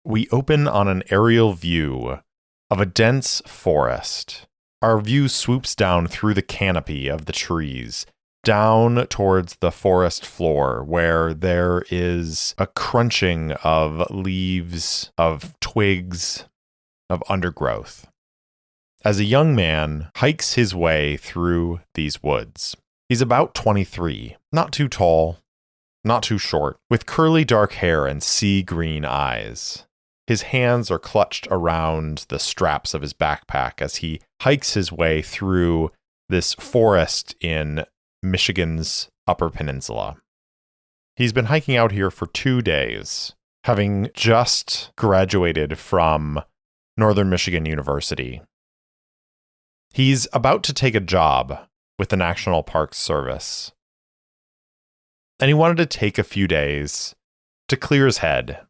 we open on an aerial view of a dense forest. Our view swoops down through the canopy of the trees, down towards the forest floor, where there is a crunching of leaves, of twigs, of undergrowth, as a young man hikes his way through these woods. He's about 23, not too tall, not too short, with curly dark hair and sea green eyes. His hands are clutched around the straps of his backpack as he hikes his way through this forest in Michigan's Upper Peninsula. He's been hiking out here for 2 days, having just graduated from Northern Michigan University. He's about to take a job with the National Park Service, and he wanted to take a few days to clear his head,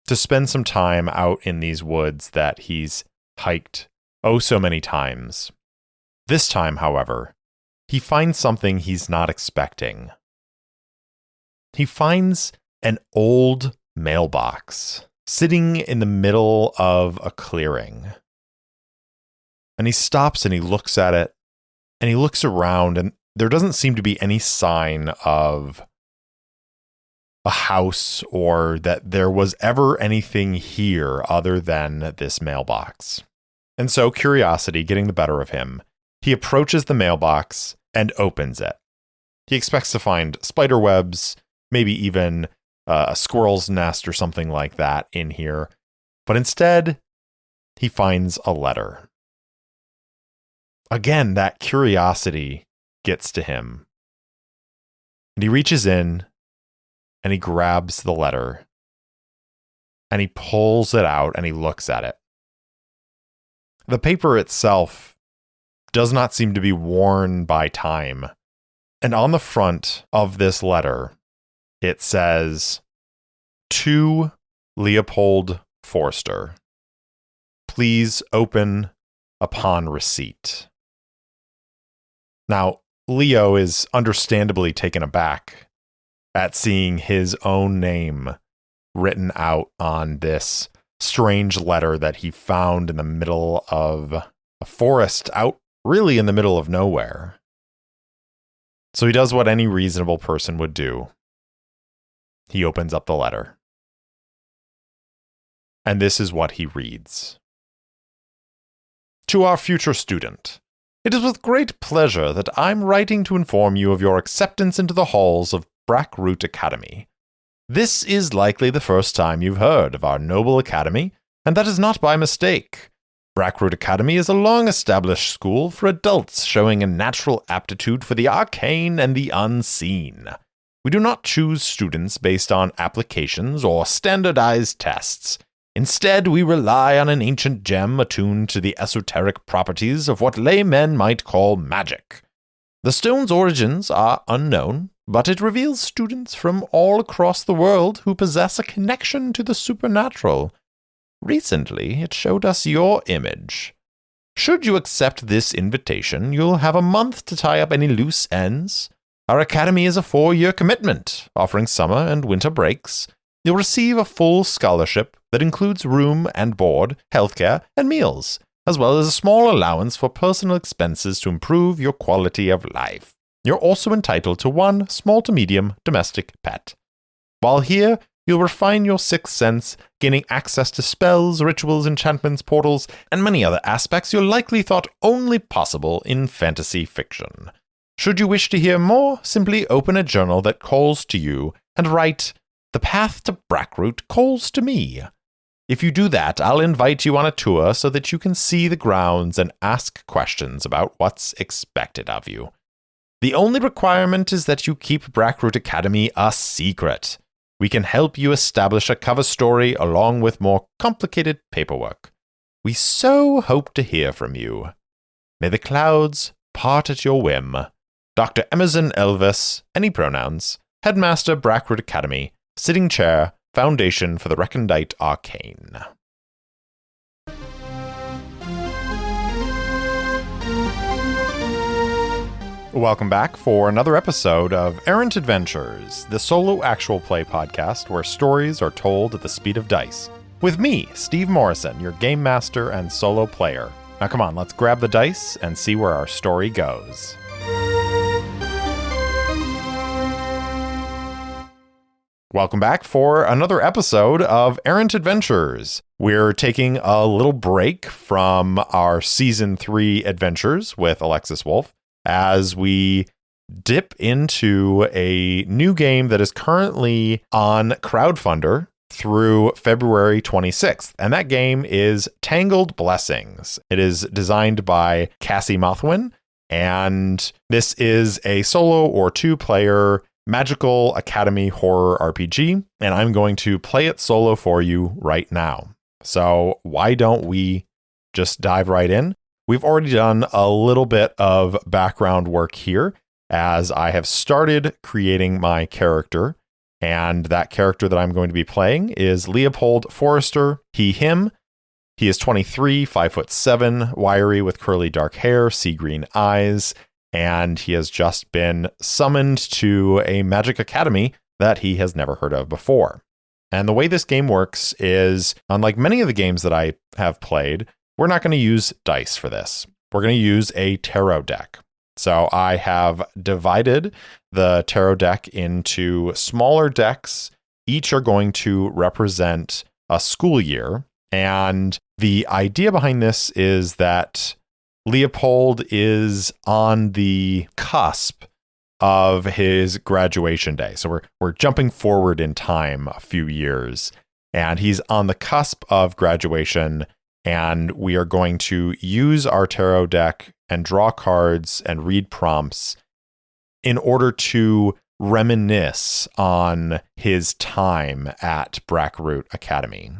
to spend some time out in these woods that he's hiked oh so many times. This time, however, he finds something he's not expecting. He finds an old mailbox sitting in the middle of a clearing. And he stops and he looks at it, and he looks around, and there doesn't seem to be any sign of a house or that there was ever anything here other than this mailbox. And so, curiosity getting the better of him, he approaches the mailbox and opens it. He expects to find spider webs, maybe even a squirrel's nest or something like that in here. But instead, he finds a letter. Again, that curiosity gets to him. And he reaches in and he grabs the letter and he pulls it out and he looks at it. The paper itself does not seem to be worn by time. And on the front of this letter, it says, "To Leopold Forster. Please open upon receipt." Now, Leo is understandably taken aback at seeing his own name written out on this strange letter that he found in the middle of a forest out really in the middle of nowhere. So he does what any reasonable person would do. He opens up the letter. And this is what he reads. "To our future student, it is with great pleasure that I'm writing to inform you of your acceptance into the halls of Brackroot Academy. This is likely the first time you've heard of our noble academy, and that is not by mistake. Brackroot Academy is a long-established school for adults showing a natural aptitude for the arcane and the unseen. We do not choose students based on applications or standardized tests. Instead, we rely on an ancient gem attuned to the esoteric properties of what laymen might call magic. The stone's origins are unknown, but it reveals students from all across the world who possess a connection to the supernatural. Recently, it showed us your image. Should you accept this invitation, you'll have a month to tie up any loose ends. Our academy is a 4-year commitment, offering summer and winter breaks. You'll receive a full scholarship that includes room and board, healthcare, and meals, as well as a small allowance for personal expenses to improve your quality of life. You're also entitled to 1 small to medium domestic pet. While here, you'll refine your sixth sense, gaining access to spells, rituals, enchantments, portals, and many other aspects you're likely thought only possible in fantasy fiction. Should you wish to hear more, simply open a journal that calls to you and write, 'The path to Brackroot calls to me.' If you do that, I'll invite you on a tour so that you can see the grounds and ask questions about what's expected of you. The only requirement is that you keep Brackroot Academy a secret. We can help you establish a cover story along with more complicated paperwork. We so hope to hear from you. May the clouds part at your whim. Dr. Emerson Elvis, any pronouns, Headmaster Brackroot Academy, Sitting Chair, Foundation for the Recondite Arcane." Welcome back for another episode of Errant Adventures, the solo actual play podcast where stories are told at the speed of dice. With me, Steve Morrison, your game master and solo player. Now come on, let's grab the dice and see where our story goes. Welcome back for another episode of Errant Adventures. We're taking a little break from our Season 3 adventures with Alexis Wolf as we dip into a new game that is currently on Crowdfundr through February 26th. And that game is Tangled Blessings. It is designed by Cassi Mothwin, and this is a solo or two-player Magical Academy horror RPG, and I'm going to play it solo for you right now. So why don't we just dive right in? We've already done a little bit of background work here as I have started creating my character, and that character that I'm going to be playing is Leopold Forrester, he, him. He is 23, 5'7", wiry with curly dark hair, sea green eyes, and he has just been summoned to a magic academy that he has never heard of before. And the way this game works is, unlike many of the games that I have played, we're not going to use dice for this. We're going to use a tarot deck. So I have divided the tarot deck into smaller decks. Each are going to represent a school year. And the idea behind this is that Leopold is on the cusp of his graduation day. So we're jumping forward in time a few years, and he's on the cusp of graduation, and we are going to use our tarot deck and draw cards and read prompts in order to reminisce on his time at Brackroot Academy.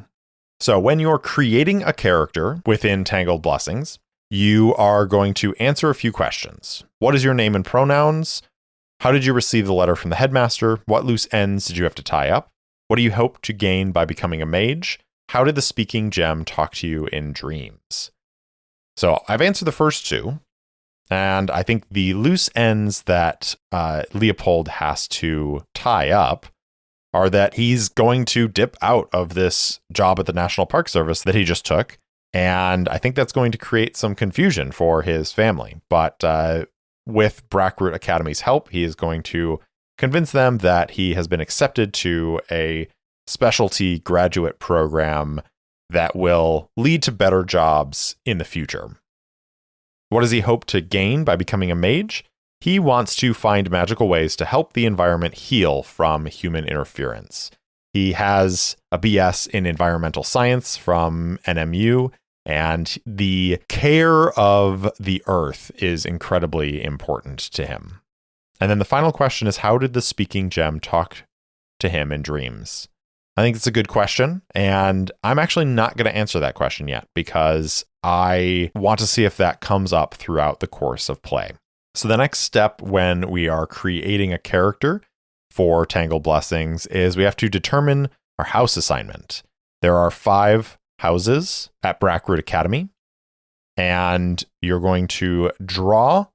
So when you're creating a character within Tangled Blessings, you are going to answer a few questions. What is your name and pronouns? How did you receive the letter from the headmaster? What loose ends did you have to tie up? What do you hope to gain by becoming a mage? How did the speaking gem talk to you in dreams? So I've answered the first two, and I think the loose ends that Leopold has to tie up are that he's going to dip out of this job at the National Park Service that he just took. And I think that's going to create some confusion for his family. But with Brackroot Academy's help, he is going to convince them that he has been accepted to a specialty graduate program that will lead to better jobs in the future. What does he hope to gain by becoming a mage? He wants to find magical ways to help the environment heal from human interference. He has a BS in environmental science from NMU, and the care of the earth is incredibly important to him. And then the final question is, how did the speaking gem talk to him in dreams? I think it's a good question, and I'm actually not going to answer that question yet because I want to see if that comes up throughout the course of play. So the next step when we are creating a character for Tangled Blessings is we have to determine our house assignment. There are 5 houses at Brackroot Academy, and you're going to draw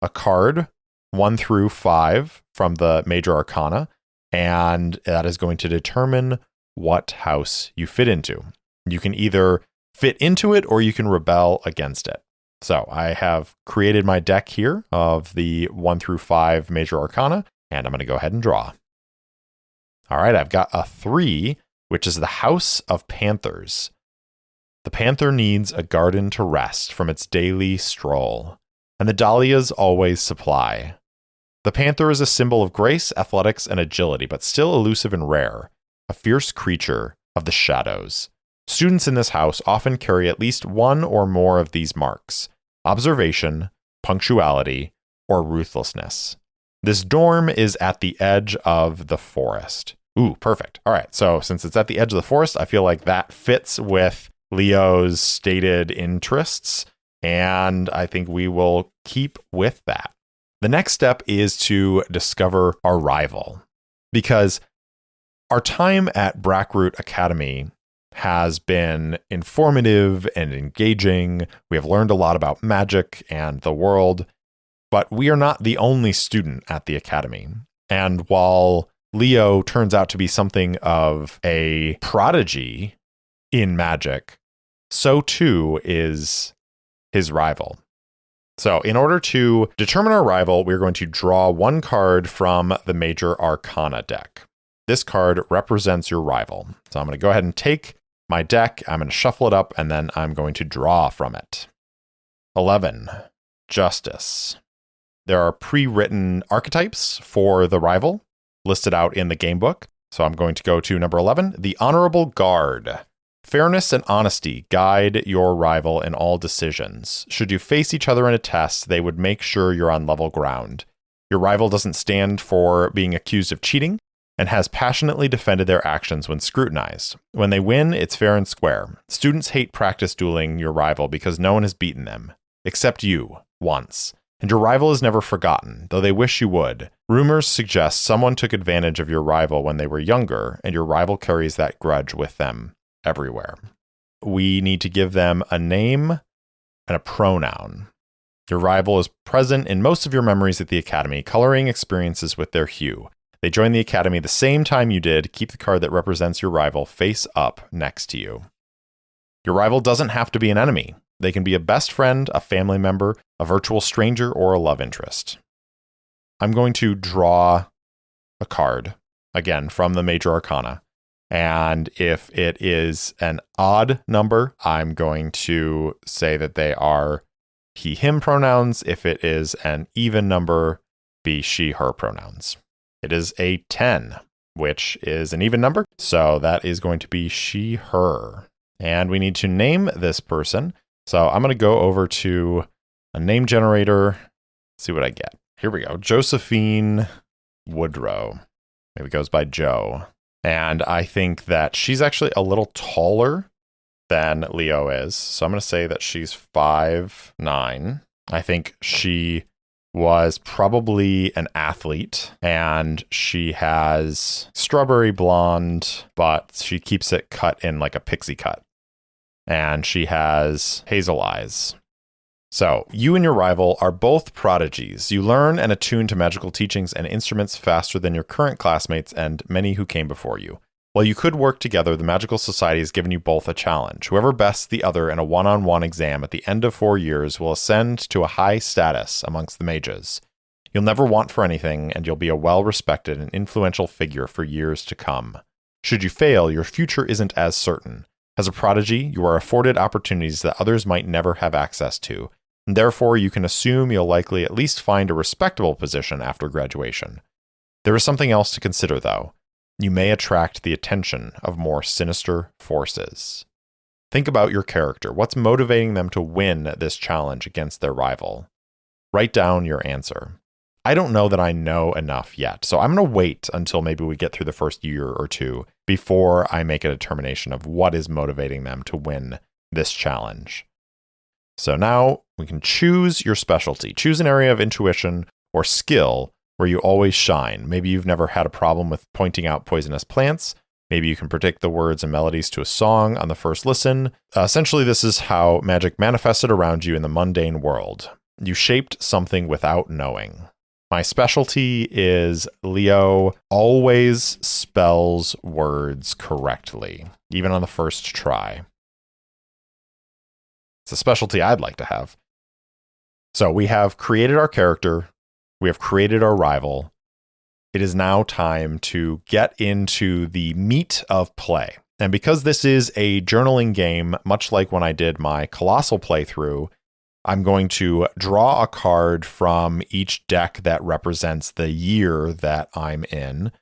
a card 1 through 5 from the major arcana, and that is going to determine what house you fit into. You can either fit into it or you can rebel against it. So I have created my deck here of the 1 through 5 major arcana, and I'm going to go ahead and draw. All right, I've got a 3, which is the House of Panthers. The panther needs a garden to rest from its daily stroll, and the dahlias always supply. The panther is a symbol of grace, athletics, and agility, but still elusive and rare, a fierce creature of the shadows. Students in this house often carry at least one or more of these marks: observation, punctuality, or ruthlessness. This dorm is at the edge of the forest. Ooh, perfect. All right, so since it's at the edge of the forest, I feel like that fits with Leo's stated interests, and I think we will keep with that. The next step is to discover our rival, because our time at Brackroot Academy has been informative and engaging. We have learned a lot about magic and the world, But we are not the only student at the academy. And while Leo turns out to be something of a prodigy in magic, so too is his rival. So in order to determine our rival, we're going to draw one card from the Major Arcana deck. This card represents your rival. So I'm going to go ahead and take my deck, I'm going to shuffle it up, and then I'm going to draw from it. 11, Justice. There are pre-written archetypes for the rival listed out in the gamebook. So I'm going to go to number 11, the Honorable Guard. Fairness and honesty guide your rival in all decisions. Should you face each other in a test, they would make sure you're on level ground. Your rival doesn't stand for being accused of cheating and has passionately defended their actions when scrutinized. When they win, it's fair and square. Students hate practice dueling your rival because no one has beaten them, except you, once. And your rival is never forgotten, though they wish you would. Rumors suggest someone took advantage of your rival when they were younger, and your rival carries that grudge with them everywhere. We need to give them a name and a pronoun. Your rival is present in most of your memories at the academy, coloring experiences with their hue. They joined the academy the same time you did. Keep the card that represents your rival face up next to you. Your rival doesn't have to be an enemy. They can be a best friend, a family member, a virtual stranger, or a love interest. I'm going to draw a card, again, from the Major Arcana. And if it is an odd number, I'm going to say that they are he, him pronouns. If it is an even number, be she, her pronouns. It is a 10, which is an even number. So that is going to be she, her. And we need to name this person. So I'm going to go over to a name generator, see what I get. Here we go. Josephine Woodrow. Maybe goes by Joe. And I think that she's actually a little taller than Leo is. So I'm going to say that she's 5'9". I think she was probably an athlete, and she has strawberry blonde, but she keeps it cut in like a pixie cut. And she has hazel eyes. So, you and your rival are both prodigies. You learn and attune to magical teachings and instruments faster than your current classmates and many who came before you. While you could work together, the Magical Society has given you both a challenge. Whoever bests the other in a one-on-one exam at the end of 4 years will ascend to a high status amongst the mages. You'll never want for anything, and you'll be a well-respected and influential figure for years to come. Should you fail, your future isn't as certain. As a prodigy, you are afforded opportunities that others might never have access to. And therefore, you can assume you'll likely at least find a respectable position after graduation. There is something else to consider, though. You may attract the attention of more sinister forces. Think about your character. What's motivating them to win this challenge against their rival? Write down your answer. I don't know that I know enough yet, so I'm going to wait until maybe we get through the first year or two before I make a determination of what is motivating them to win this challenge. So now we can choose your specialty. Choose an area of intuition or skill where you always shine. Maybe you've never had a problem with pointing out poisonous plants. Maybe you can predict the words and melodies to a song on the first listen. Essentially, this is how magic manifested around you in the mundane world. You shaped something without knowing. My specialty is Leo always spells words correctly, even on the first try. It's a specialty I'd like to have. So we have created our character. We have created our rival. It is now time to get into the meat of play. And because this is a journaling game, much like when I did my Colossal playthrough, I'm going to draw a card from each deck that represents the year that I'm in.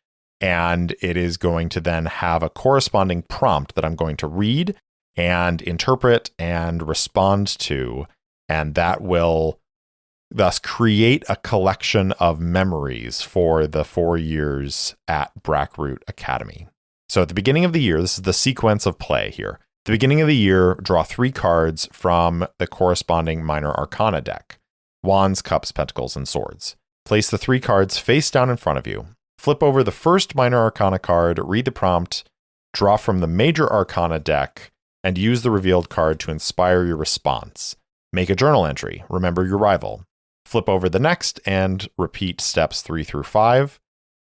And it is going to then have a corresponding prompt that I'm going to read and interpret and respond to, and that will thus create a collection of memories for the 4 years at Brackroot Academy. So at the beginning of the year, this is the sequence of play here. At the beginning of the year, draw 3 cards from the corresponding Minor Arcana deck: Wands, Cups, Pentacles, and Swords. Place the 3 cards face down in front of you. Flip over the first Minor Arcana card, read the prompt, draw from the Major Arcana deck, and use the revealed card to inspire your response. Make a journal entry. Remember your rival. flip over the next and repeat steps 3 through 5.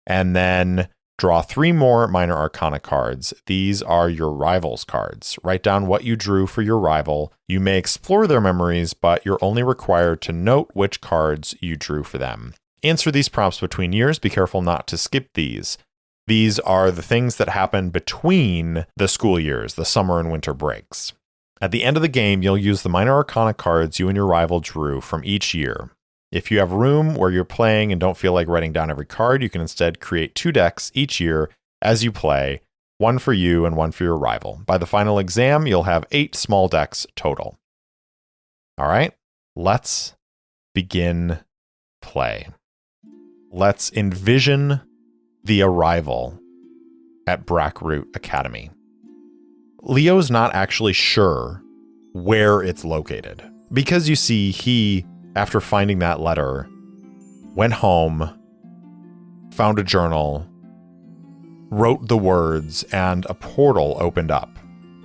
And then draw 3 more Minor Arcana cards. These are your rival's cards. Write down what you drew for your rival. You may explore their memories, but you're only required to note which cards you drew for them. Answer these prompts between years. Be careful not to skip these. These are the things that happen between the school years, the summer and winter breaks. At the end of the game, you'll use the Minor Arcana cards you and your rival drew from each year. If you have room where you're playing and don't feel like writing down every card, you can instead create 2 decks each year as you play, 1 for you and 1 for your rival. By the final exam, you'll have 8 small decks total. All right, let's begin play. Let's envision the arrival at Brackroot Academy. Leo's not actually sure where it's located because you see he, after finding that letter, went home, found a journal, wrote the words, and a portal opened up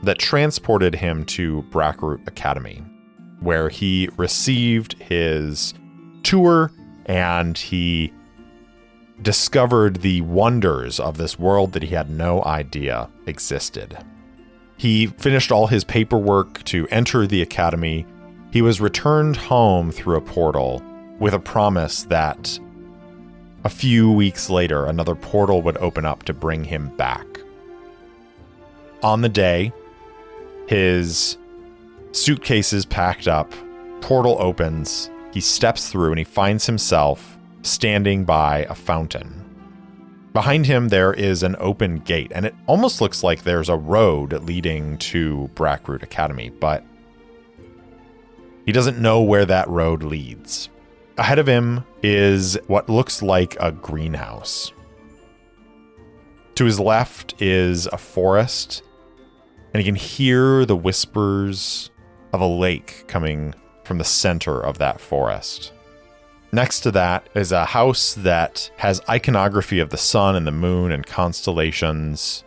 that transported him to Brackroot Academy, where he received his tour and he discovered the wonders of this world that he had no idea existed. He finished all his paperwork to enter the academy. He was returned home through a portal with a promise that a few weeks later, another portal would open up to bring him back. On the day, his suitcase is packed up, portal opens, he steps through and he finds himself standing by a fountain. Behind him, there is an open gate, and it almost looks like there's a road leading to Brackroot Academy, but he doesn't know where that road leads. Ahead of him is what looks like a greenhouse. To his left is a forest, and he can hear the whispers of a lake coming from the center of that forest. Next to that is a house that has iconography of the sun and the moon and constellations.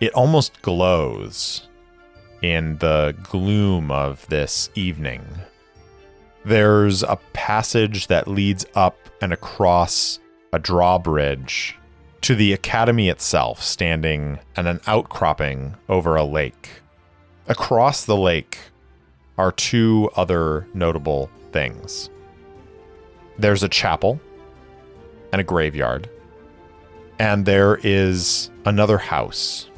It almost glows in the gloom of this evening. There's a passage that leads up and across a drawbridge to the academy itself, standing on an outcropping over a lake. Across the lake are 2 other notable things. There's a chapel and a graveyard, and there is another house.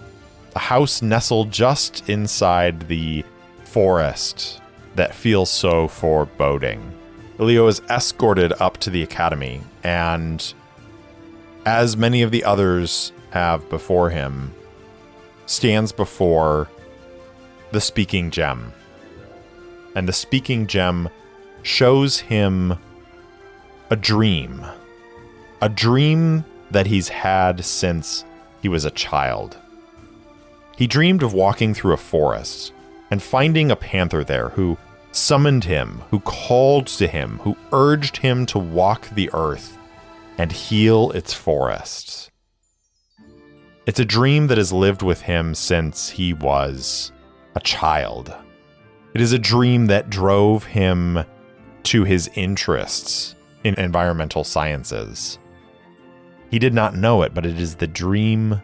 A house nestled just inside the forest that feels so foreboding. Leo is escorted up to the academy, and as many of the others have before him, stands before the speaking gem. And the speaking gem shows him a dream that he's had since he was a child. He dreamed of walking through a forest and finding a panther there who summoned him, who called to him, who urged him to walk the earth and heal its forests. It's a dream that has lived with him since he was a child. It is a dream that drove him to his interests in environmental sciences. He did not know it, but it is the dream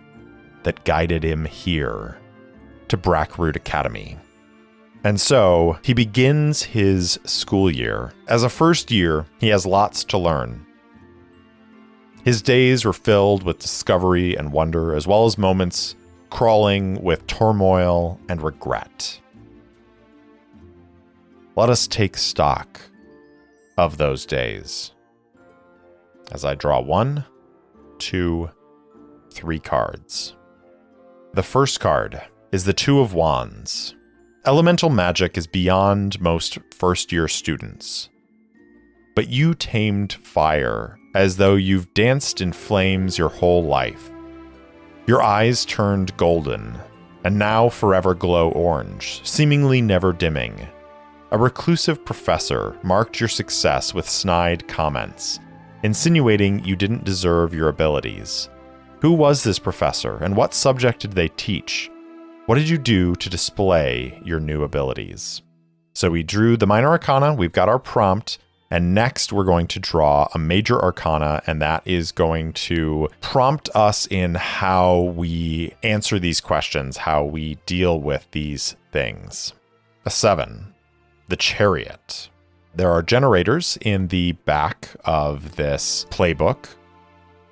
that guided him here to Brackroot Academy. And so he begins his school year. As a first year, he has lots to learn. His days were filled with discovery and wonder, as well as moments crawling with turmoil and regret. Let us take stock of those days as I draw 1, 2, 3 cards. The first card is the 2 of Wands. Elemental magic is beyond most first-year students. But you tamed fire as though you've danced in flames your whole life. Your eyes turned golden, and now forever glow orange, seemingly never dimming. A reclusive professor marked your success with snide comments, insinuating you didn't deserve your abilities. Who was this professor, and what subject did they teach? What did you do to display your new abilities? So we drew the Minor Arcana, we've got our prompt, And next, we're going to draw a major arcana, and that is going to prompt us in how we answer these questions, how we deal with these things. A 7, the Chariot. There are generators in the back of this playbook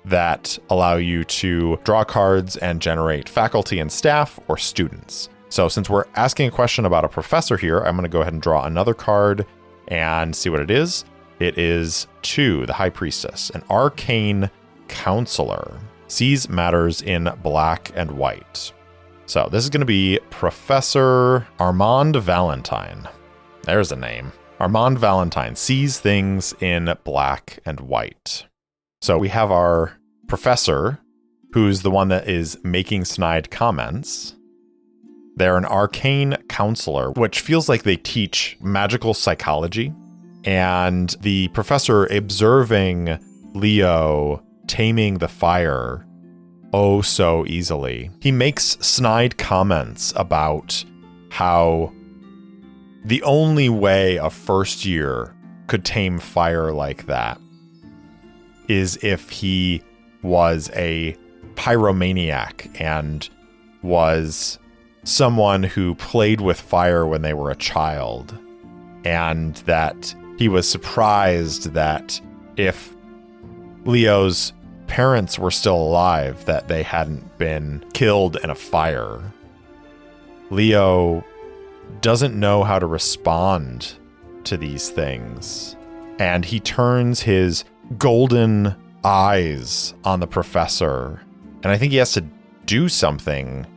that allow you to draw cards and generate faculty and staff or students. So since we're asking a question about a professor here, I'm going to go ahead and draw another card and see what it is. It is 2, the High Priestess, an arcane counselor, sees matters in black and white. So this is going to be Professor Armand Valentine. There's a name. Armand Valentine sees things in black and white. So we have our professor, who's the one that is making snide comments. They're an arcane counselor, which feels like they teach magical psychology. And the professor observing Leo taming the fire oh so easily. He makes snide comments about how the only way a first year could tame fire like that is if he was a pyromaniac and was someone who played with fire when they were a child, and that he was surprised that if Leo's parents were still alive, that they hadn't been killed in a fire. Leo doesn't know how to respond to these things, and he turns his golden eyes on the professor, and I think he has to do something.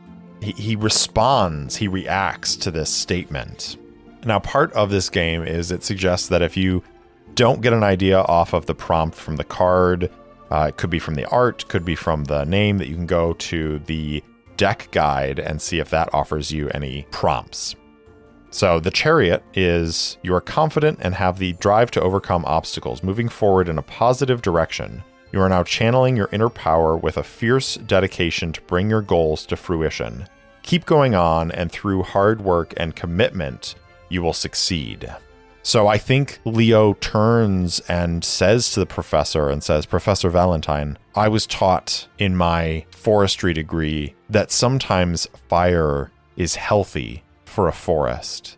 He responds, he reacts to this statement. Now, part of this game is it suggests that if you don't get an idea off of the prompt from the card, it could be from the art, could be from the name, that you can go to the deck guide and see if that offers you any prompts. So the Chariot is, you are confident and have the drive to overcome obstacles, moving forward in a positive direction. You are now channeling your inner power with a fierce dedication to bring your goals to fruition. Keep going on, and through hard work and commitment, you will succeed. So I think Leo turns and says to the professor and says, Professor Valentine, I was taught in my forestry degree that sometimes fire is healthy for a forest.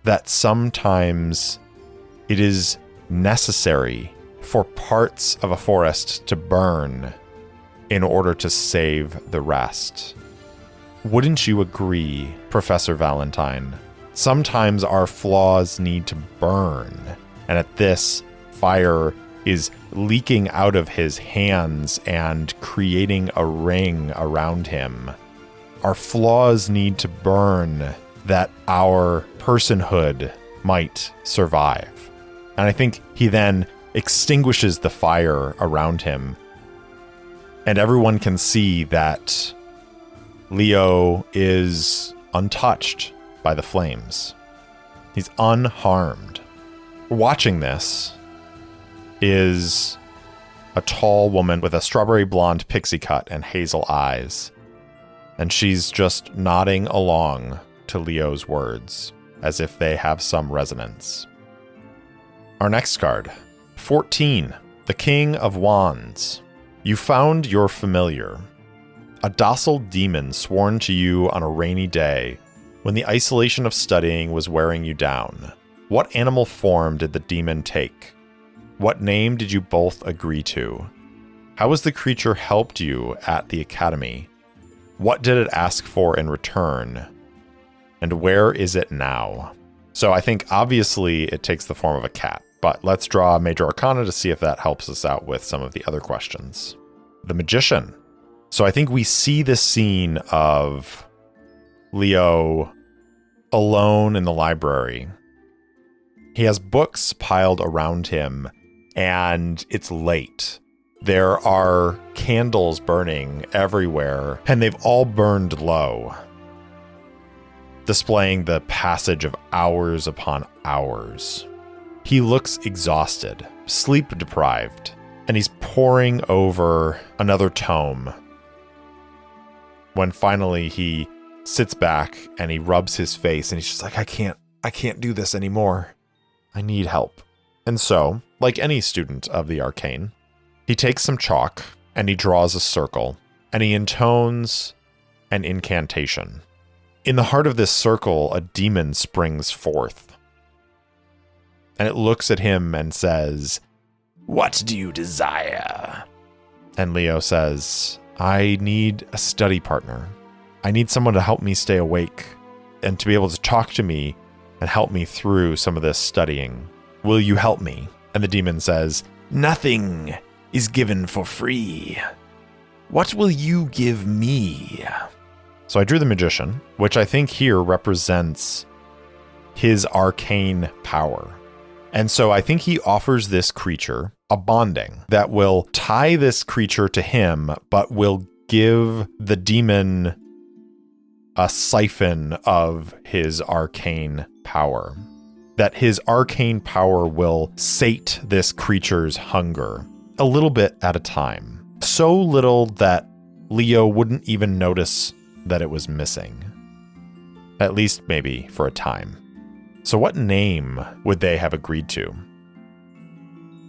That sometimes it is necessary for parts of a forest to burn in order to save the rest. Wouldn't you agree, Professor Valentine? Sometimes our flaws need to burn, and at this, fire is leaking out of his hands and creating a ring around him. Our flaws need to burn that our personhood might survive. And I think he then extinguishes the fire around him, and everyone can see that Leo is untouched by the flames. He's unharmed. Watching this is a tall woman with a strawberry blonde pixie cut and hazel eyes, and she's just nodding along to Leo's words as if they have some resonance. Our next card, 14, the King of Wands. You found your familiar, a docile demon sworn to you on a rainy day when the isolation of studying was wearing you down. What animal form did the demon take? What name did you both agree to? How has the creature helped you at the academy? What did it ask for in return? And where is it now? So I think obviously it takes the form of a cat, but let's draw a major arcana to see if that helps us out with some of the other questions. The Magician. So I think we see this scene of Leo alone in the library. He has books piled around him, and it's late. There are candles burning everywhere, and they've all burned low, displaying the passage of hours upon hours. He looks exhausted, sleep deprived, and he's poring over another tome when finally he sits back and he rubs his face and he's just like, I can't do this anymore. I need help. And so, like any student of the arcane, he takes some chalk and he draws a circle and he intones an incantation. In the heart of this circle, a demon springs forth. And it looks at him and says, "What do you desire?" And Leo says, "I need a study partner. I need someone to help me stay awake and to be able to talk to me and help me through some of this studying. Will you help me?" And the demon says, "Nothing is given for free. What will you give me?" So I drew the magician, which I think here represents his arcane power. And so I think he offers this creature a bonding that will tie this creature to him, but will give the demon a siphon of his arcane power. That his arcane power will sate this creature's hunger a little bit at a time. So little that Leo wouldn't even notice that it was missing. At least maybe for a time. So what name would they have agreed to?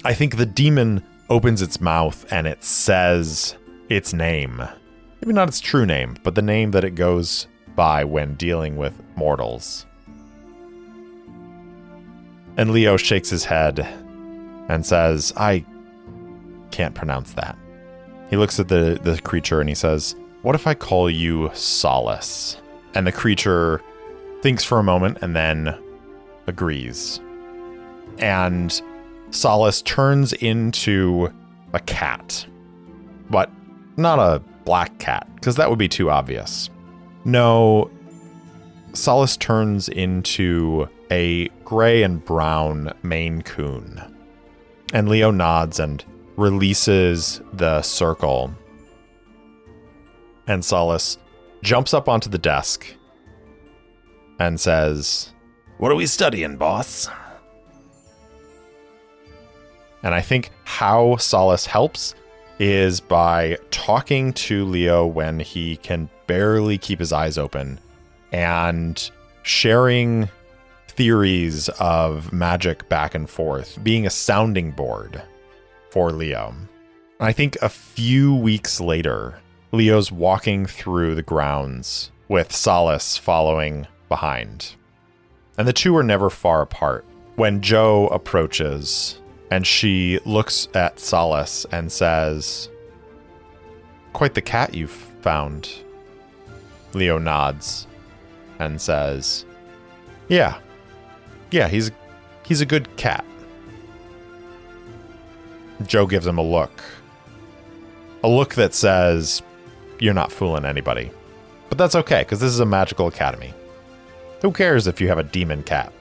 I think the demon opens its mouth and it says its name. Maybe not its true name, but the name that it goes by when dealing with mortals. And Leo shakes his head and says, "I can't pronounce that." He looks at the creature and he says, "What if I call you Solace?" And the creature thinks for a moment and then agrees. And Solace turns into a cat. But not a black cat, because that would be too obvious. No, Solace turns into a gray and brown Maine Coon. And Leo nods and releases the circle. And Solace jumps up onto the desk and says, "What are we studying, boss?" And I think how Solace helps is by talking to Leo when he can barely keep his eyes open and sharing theories of magic back and forth, being a sounding board for Leo. I think a few weeks later, Leo's walking through the grounds with Solace following behind. And the two are never far apart. When Jo approaches and she looks at Solace and says, "Quite the cat you've found." Leo nods and says, Yeah, he's a good cat." Jo gives him a look that says, "You're not fooling anybody." But that's okay, because this is a magical academy. Who cares if you have a demon cat?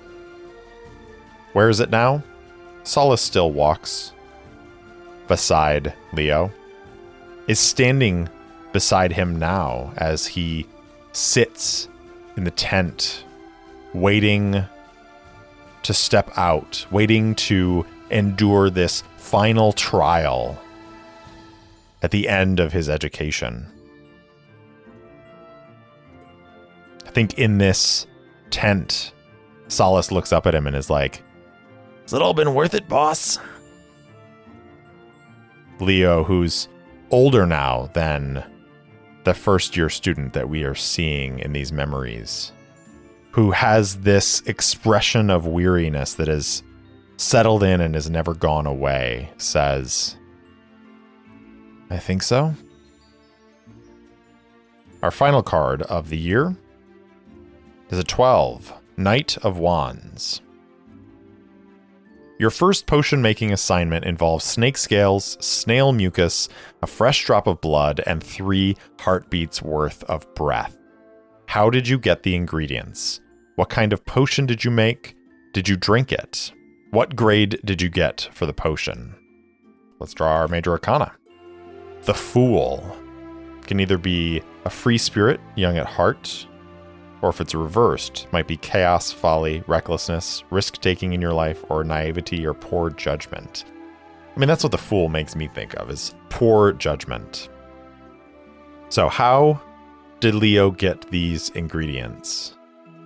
Where is it now? Solace still walks beside Leo, is standing beside him now as he sits in the tent, waiting to step out, waiting to endure this final trial at the end of his education. I think in this tent, Solace looks up at him and is like, "Has it all been worth it, boss?" Leo, who's older now than the first year student that we are seeing in these memories, who has this expression of weariness that is settled in and has never gone away, says, "I think so." Our final card of the year is a 12, Knight of Wands. Your first potion-making assignment involves snake scales, snail mucus, a fresh drop of blood, and 3 heartbeats worth of breath. How did you get the ingredients? What kind of potion did you make? Did you drink it? What grade did you get for the potion? Let's draw our major arcana. The Fool can either be a free spirit, young at heart, or if it's reversed, might be chaos, folly, recklessness, risk-taking in your life, or naivety or poor judgment. I mean, that's what the Fool makes me think of, is poor judgment. So how did Leo get these ingredients?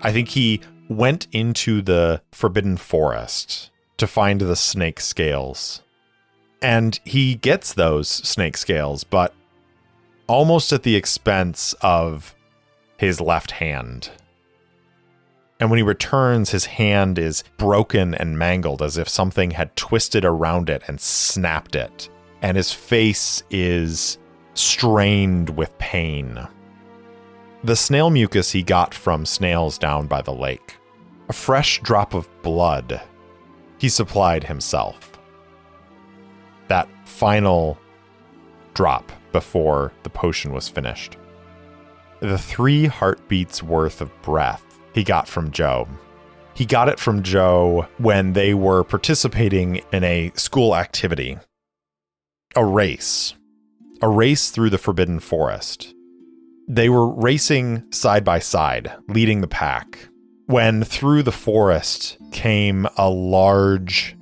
I think he went into the Forbidden Forest to find the snake scales. And he gets those snake scales, but almost at the expense of his left hand. And when he returns, his hand is broken and mangled as if something had twisted around it and snapped it. And his face is strained with pain. The snail mucus he got from snails down by the lake. A fresh drop of blood he supplied himself. That final drop before the potion was finished. The 3 heartbeats worth of breath he got from Joe. He got it from Joe when they were participating in a school activity. A race through the Forbidden Forest. They were racing side by side, leading the pack, when through the forest came a large,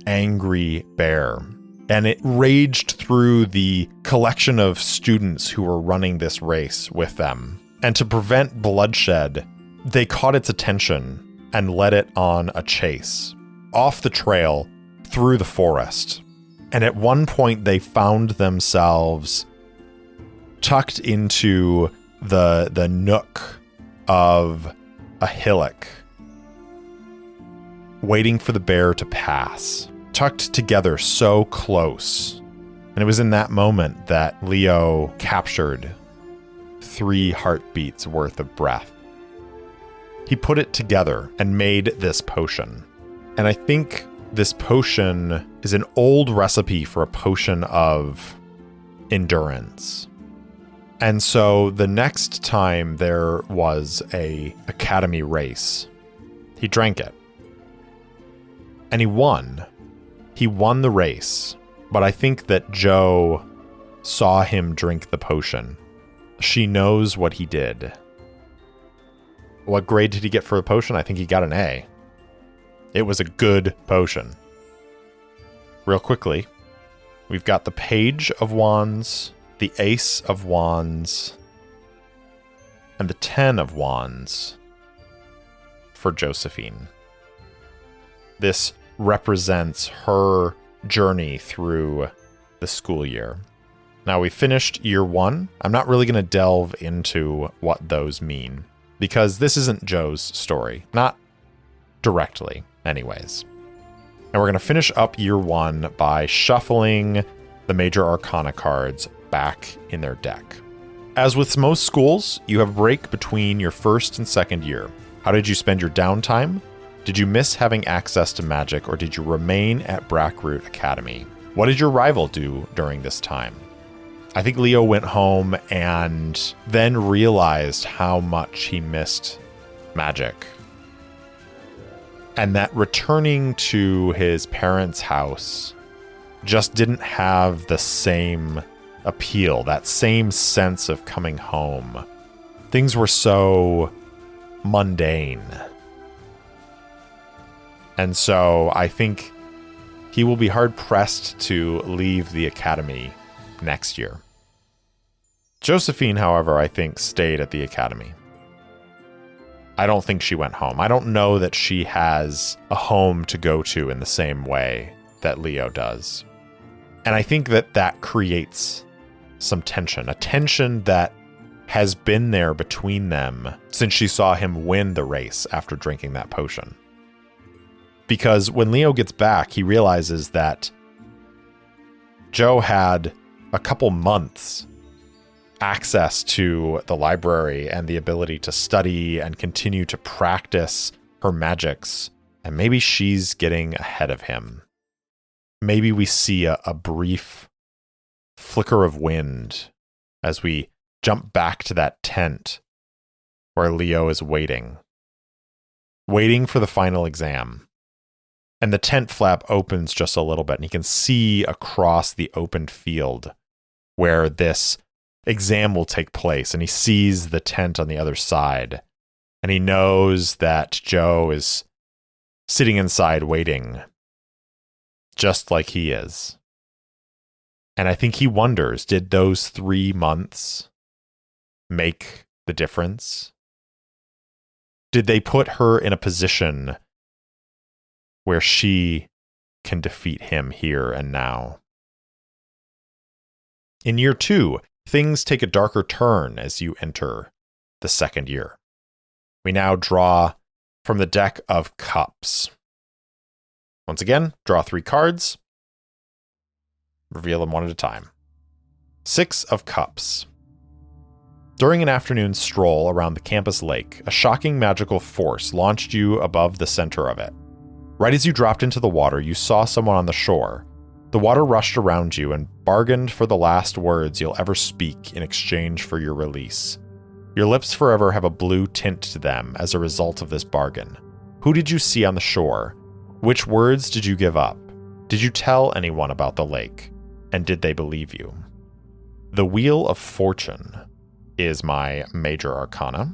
angry bear. And it raged through the collection of students who were running this race with them. And to prevent bloodshed, they caught its attention and led it on a chase, off the trail, through the forest. And at one point, they found themselves tucked into the nook of a hillock, waiting for the bear to pass, tucked together so close. And it was in that moment that Leo captured 3 heartbeats worth of breath. He put it together and made this potion. And I think this potion is an old recipe for a potion of endurance. And so the next time there was a academy race, he drank it. And he won. He won the race. But I think that Joe saw him drink the potion. She knows what he did. What grade did he get for the potion? I think he got an A. It was a good potion. Real quickly, we've got the Page of Wands, the Ace of Wands, and the 10 of Wands for Josephine. This represents her journey through the school year. Now, we finished year 1. I'm not really going to delve into what those mean, because this isn't Joe's story. Not directly, anyways. And we're going to finish up year 1 by shuffling the major arcana cards back in their deck. As with most schools, you have a break between your first and second year. How did you spend your downtime? Did you miss having access to magic, or did you remain at Brackroot Academy? What did your rival do during this time? I think Leo went home and then realized how much he missed magic. And that returning to his parents' house just didn't have the same appeal, that same sense of coming home. Things were so mundane. And so I think he will be hard-pressed to leave the academy next year. Josephine, however, I think stayed at the academy. I don't think she went home. I don't know that she has a home to go to in the same way that Leo does. And I think that that creates some tension, a tension that has been there between them since she saw him win the race after drinking that potion. Because when Leo gets back, he realizes that Joe had a couple months access to the library and the ability to study and continue to practice her magics. And maybe she's getting ahead of him. Maybe we see a brief flicker of wind as we jump back to that tent where Leo is waiting for the final exam. And the tent flap opens just a little bit, and he can see across the open field where this exam will take place, and he sees the tent on the other side, and he knows that Joe is sitting inside waiting, just like he is. And I think he wonders, did those 3 months make the difference? Did they put her in a position where she can defeat him here and now. In year 2, things take a darker turn as you enter the second year. We now draw from the deck of cups. Once again, draw 3 cards. Reveal them one at a time. 6 of Cups. During an afternoon stroll around the campus lake, a shocking magical force launched you above the center of it. Right as you dropped into the water, you saw someone on the shore. The water rushed around you and bargained for the last words you'll ever speak in exchange for your release. Your lips forever have a blue tint to them as a result of this bargain. Who did you see on the shore? Which words did you give up? Did you tell anyone about the lake? And did they believe you? The Wheel of Fortune is my major arcana.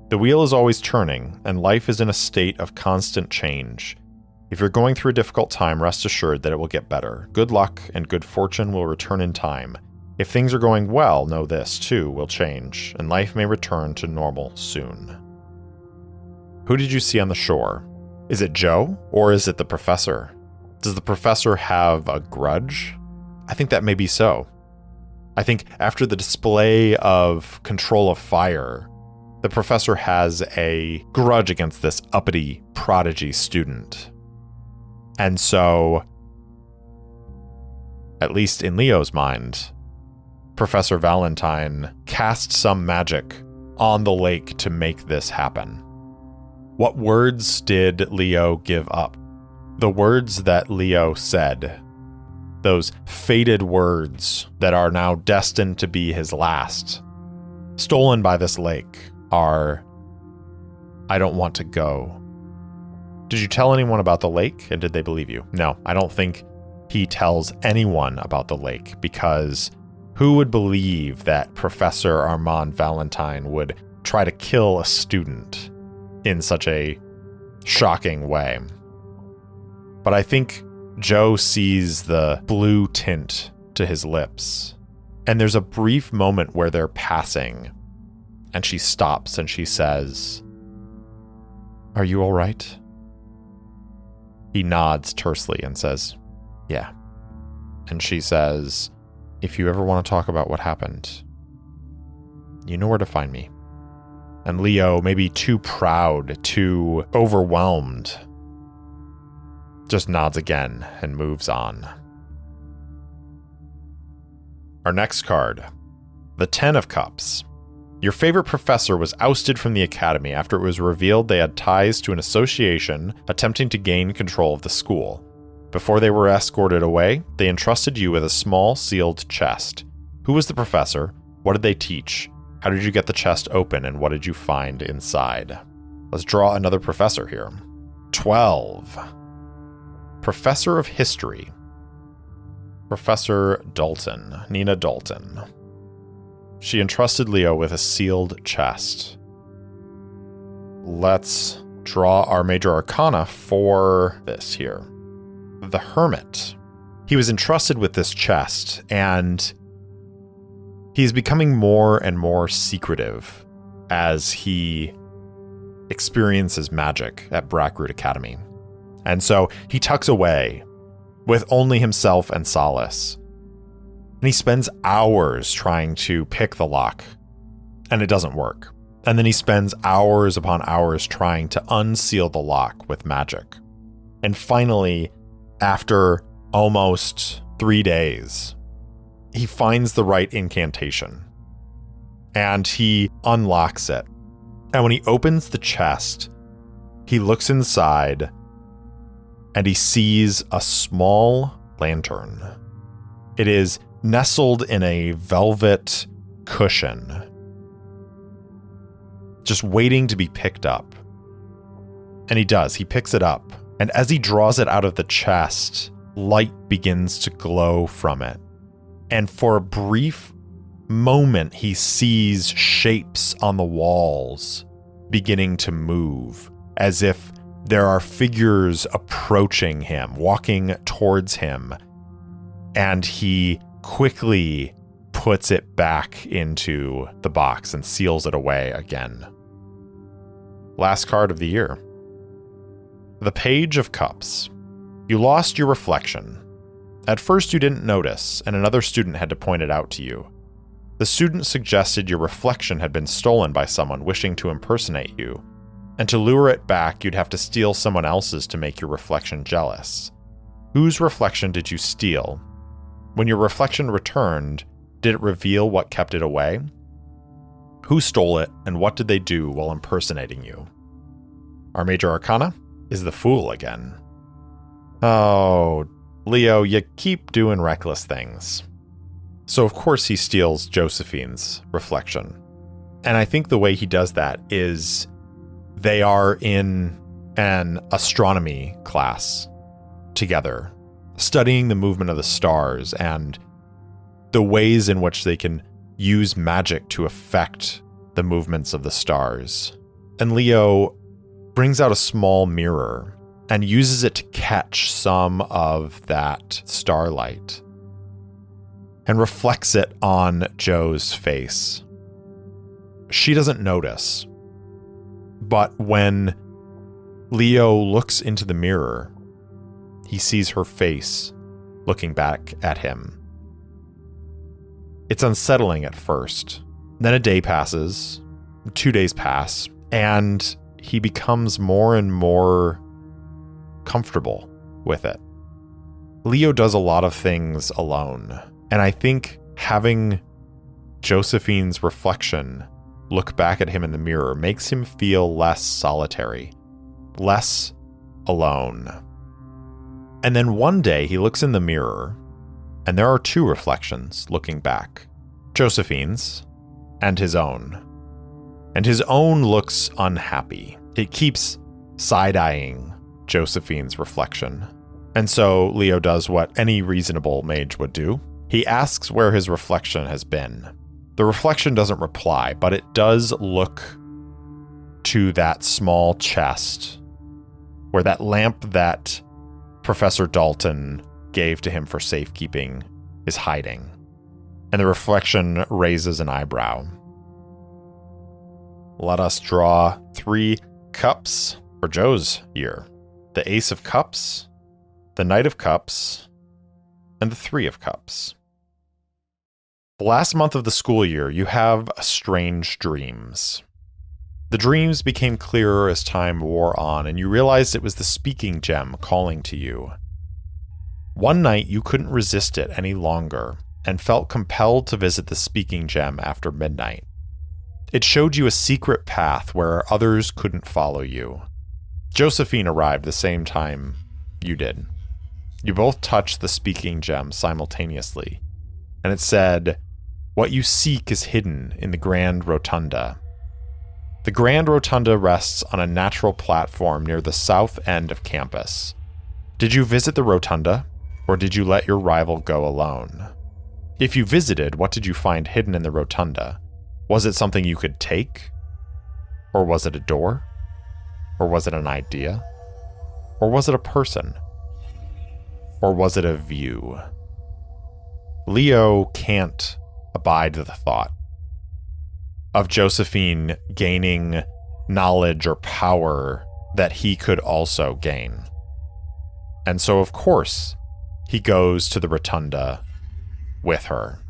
The wheel is always turning, and life is in a state of constant change. If you're going through a difficult time, rest assured that it will get better. Good luck and good fortune will return in time. If things are going well, know this, too, will change, and life may return to normal soon. Who did you see on the shore? Is it Joe, or is it the professor? Does the professor have a grudge? I think that may be so. I think after the display of control of fire, the professor has a grudge against this uppity prodigy student. And so, at least in Leo's mind, Professor Valentine cast some magic on the lake to make this happen. What words did Leo give up? The words that Leo said, those fated words that are now destined to be his last, stolen by this lake, are, I don't want to go. Did you tell anyone about the lake, and did they believe you? No, I don't think he tells anyone about the lake, because who would believe that Professor Armand Valentine would try to kill a student in such a shocking way? But I think Joe sees the blue tint to his lips, and there's a brief moment where they're passing, and she stops and she says, "Are you all right?" He nods tersely and says, "Yeah." And she says, "If you ever want to talk about what happened, you know where to find me." And Leo, maybe too proud, too overwhelmed, just nods again and moves on. Our next card, the 10 of Cups. Your favorite professor was ousted from the academy after it was revealed they had ties to an association attempting to gain control of the school. Before they were escorted away, they entrusted you with a small sealed chest. Who was the professor? What did they teach? How did you get the chest open, and what did you find inside? Let's draw another professor here. 12. Professor of History. Professor Dalton, Nina Dalton. She entrusted Leo with a sealed chest. Let's draw our major arcana for this here. The Hermit. He was entrusted with this chest, and he's becoming more and more secretive as he experiences magic at Blackroot Academy. And so he tucks away with only himself and solace. And he spends hours trying to pick the lock, and it doesn't work. And then he spends hours upon hours trying to unseal the lock with magic. And finally, after almost 3 days, he finds the right incantation, and he unlocks it. And when he opens the chest, he looks inside, and he sees a small lantern. It is nestled in a velvet cushion, just waiting to be picked up. And he does. He picks it up. And as he draws it out of the chest, light begins to glow from it. And for a brief moment, he sees shapes on the walls beginning to move, as if there are figures approaching him, walking towards him. And he quickly puts it back into the box and seals it away again. Last card of the year. The Page of Cups. You lost your reflection. At first you didn't notice, and another student had to point it out to you. The student suggested your reflection had been stolen by someone wishing to impersonate you, and to lure it back you'd have to steal someone else's to make your reflection jealous. Whose reflection did you steal? When your reflection returned, did it reveal what kept it away? Who stole it, and what did they do while impersonating you? Our major arcana is the Fool again. Oh, Leo, you keep doing reckless things. So of course he steals Josephine's reflection. And I think the way he does that is they are in an astronomy class together, studying the movement of the stars and the ways in which they can use magic to affect the movements of the stars. And Leo brings out a small mirror and uses it to catch some of that starlight and reflects it on Jo's face. She doesn't notice, but when Leo looks into the mirror, he sees her face looking back at him. It's unsettling at first. Then a day passes, 2 days pass, and he becomes more and more comfortable with it. Leo does a lot of things alone, and I think having Josephine's reflection look back at him in the mirror makes him feel less solitary, less alone. And then one day he looks in the mirror, and there are 2 reflections looking back, Josephine's and his own. And his own looks unhappy. It keeps side-eyeing Josephine's reflection. And so Leo does what any reasonable mage would do. He asks where his reflection has been. The reflection doesn't reply, but it does look to that small chest where that lamp that Professor Dalton gave to him for safekeeping is hiding. And the reflection raises an eyebrow. Let us draw 3 cups for Jo's year. The Ace of Cups, the Knight of Cups, and the 3 of Cups. The last month of the school year, you have strange dreams. The dreams became clearer as time wore on, and you realized it was the speaking gem calling to you. One night, you couldn't resist it any longer, and felt compelled to visit the speaking gem after midnight. It showed you a secret path where others couldn't follow you. Josephine arrived the same time you did. You both touched the speaking gem simultaneously, and it said, "What you seek is hidden in the Grand Rotunda." The Grand Rotunda rests on a natural platform near the south end of campus. Did you visit the Rotunda, or did you let your rival go alone? If you visited, what did you find hidden in the Rotunda? Was it something you could take? Or was it a door? Or was it an idea? Or was it a person? Or was it a view? Leo can't abide the thought of Josephine gaining knowledge or power that he could also gain. And so, of course, he goes to the Rotunda with her.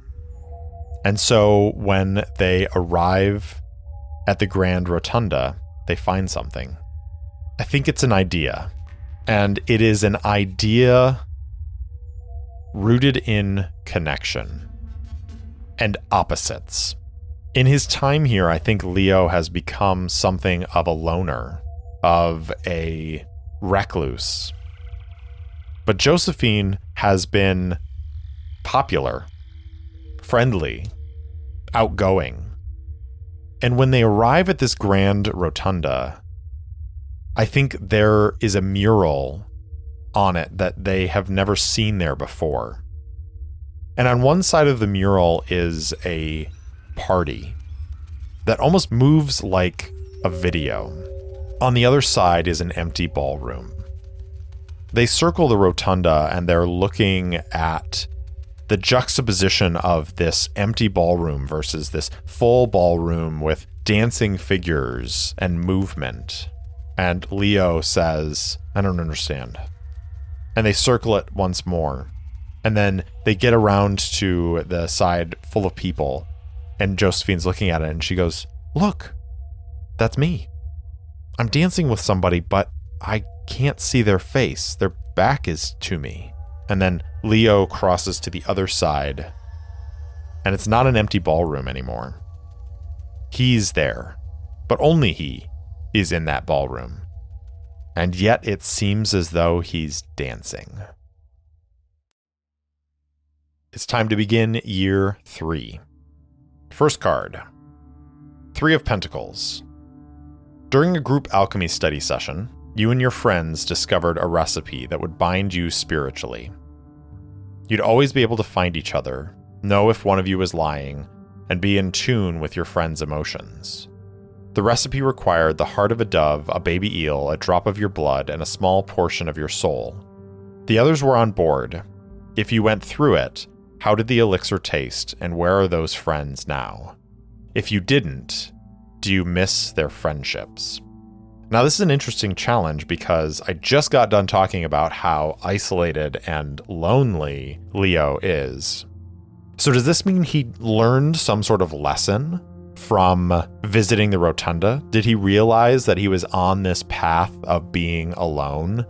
And so when they arrive at the Grand Rotunda, they find something. I think it's an idea. And it is an idea rooted in connection and opposites. In his time here, I think Leo has become something of a loner, of a recluse. But Josephine has been popular, friendly, outgoing. And when they arrive at this Grand Rotunda, I think there is a mural on it that they have never seen there before. And on one side of the mural is a party that almost moves like a video. On the other side is an empty ballroom. They circle the rotunda and they're looking at the juxtaposition of this empty ballroom versus this full ballroom with dancing figures and movement. And Leo says, "I don't understand. and they circle it once more. And then they get around to the side full of people, and Josephine's looking at it, and she goes, "Look, that's me. I'm dancing with somebody, but I can't see their face. Their back is to me." And then Leo crosses to the other side, and it's not an empty ballroom anymore. He's there, but only he is in that ballroom. And yet it seems as though he's dancing. It's time to begin year 3. First card, 3 of Pentacles. During a group alchemy study session, you and your friends discovered a recipe that would bind you spiritually. You'd always be able to find each other, know if one of you was lying, and be in tune with your friend's emotions. The recipe required the heart of a dove, a baby eel, a drop of your blood, and a small portion of your soul. The others were on board. If you went through it, how did the elixir taste, and where are those friends now? If you didn't, do you miss their friendships? Now, this is an interesting challenge because I just got done talking about how isolated and lonely Leo is. So does this mean he learned some sort of lesson from visiting the rotunda? Did he realize that he was on this path of being alone?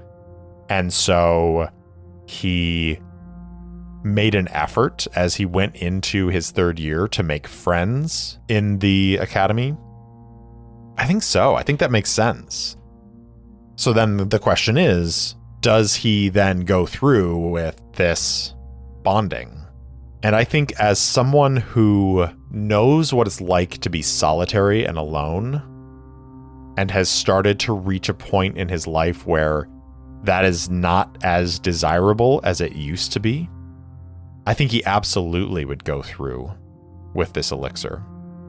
And so he made an effort as he went into his 3rd year to make friends in the academy? I think so. I think that makes sense. So then the question is, does he then go through with this bonding? And I think as someone who knows what it's like to be solitary and alone, and has started to reach a point in his life where that is not as desirable as it used to be, I think he absolutely would go through with this elixir.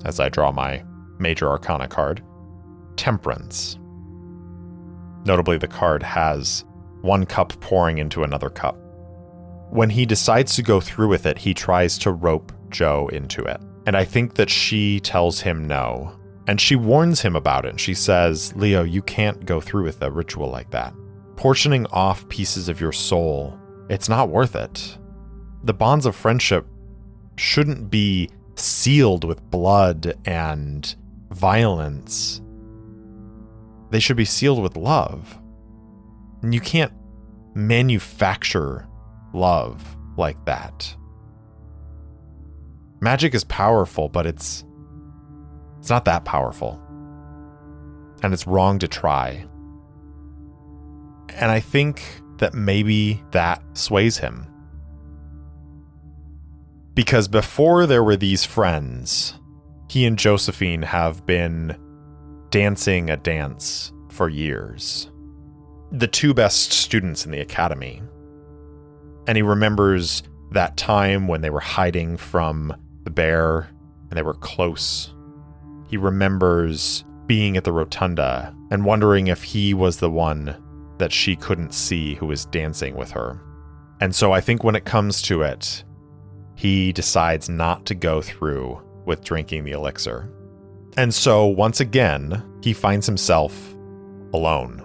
As I draw my Major Arcana card, Temperance. Notably, the card has one cup pouring into another cup. When he decides to go through with it, he tries to rope Jo into it. And I think that she tells him no. And she warns him about it. She says, "Leo, you can't go through with a ritual like that. Portioning off pieces of your soul, it's not worth it. The bonds of friendship shouldn't be sealed with blood and violence. They should be sealed with love. And you can't manufacture love like that. Magic is powerful, but it's not that powerful. And it's wrong to try." And I think that maybe that sways him. Because before there were these friends, he and Josephine have been dancing a dance for years. The 2 best students in the academy. And he remembers that time when they were hiding from the bear and they were close. He remembers being at the rotunda and wondering if he was the one that she couldn't see who was dancing with her. And so I think when it comes to it, he decides not to go through with drinking the elixir. And so once again, he finds himself alone.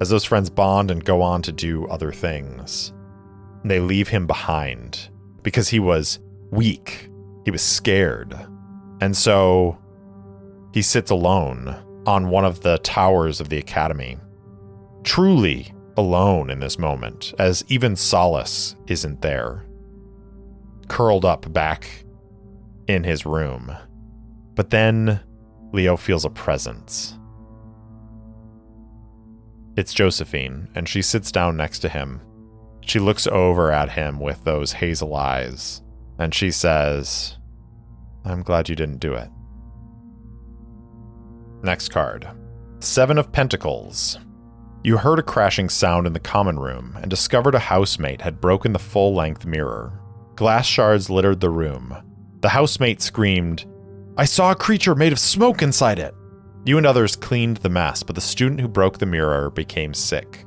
As those friends bond and go on to do other things, they leave him behind because he was weak. He was scared. And so he sits alone on one of the towers of the academy, truly alone in this moment, as even solace isn't there, curled up back in his room. But then Leo feels a presence. It's Josephine, and she sits down next to him. She looks over at him with those hazel eyes, and she says, "I'm glad you didn't do it." Next card. 7 of Pentacles. You heard a crashing sound in the common room and discovered a housemate had broken the full-length mirror. Glass shards littered the room. The housemate screamed, "I saw a creature made of smoke inside it!" You and others cleaned the mess, but the student who broke the mirror became sick.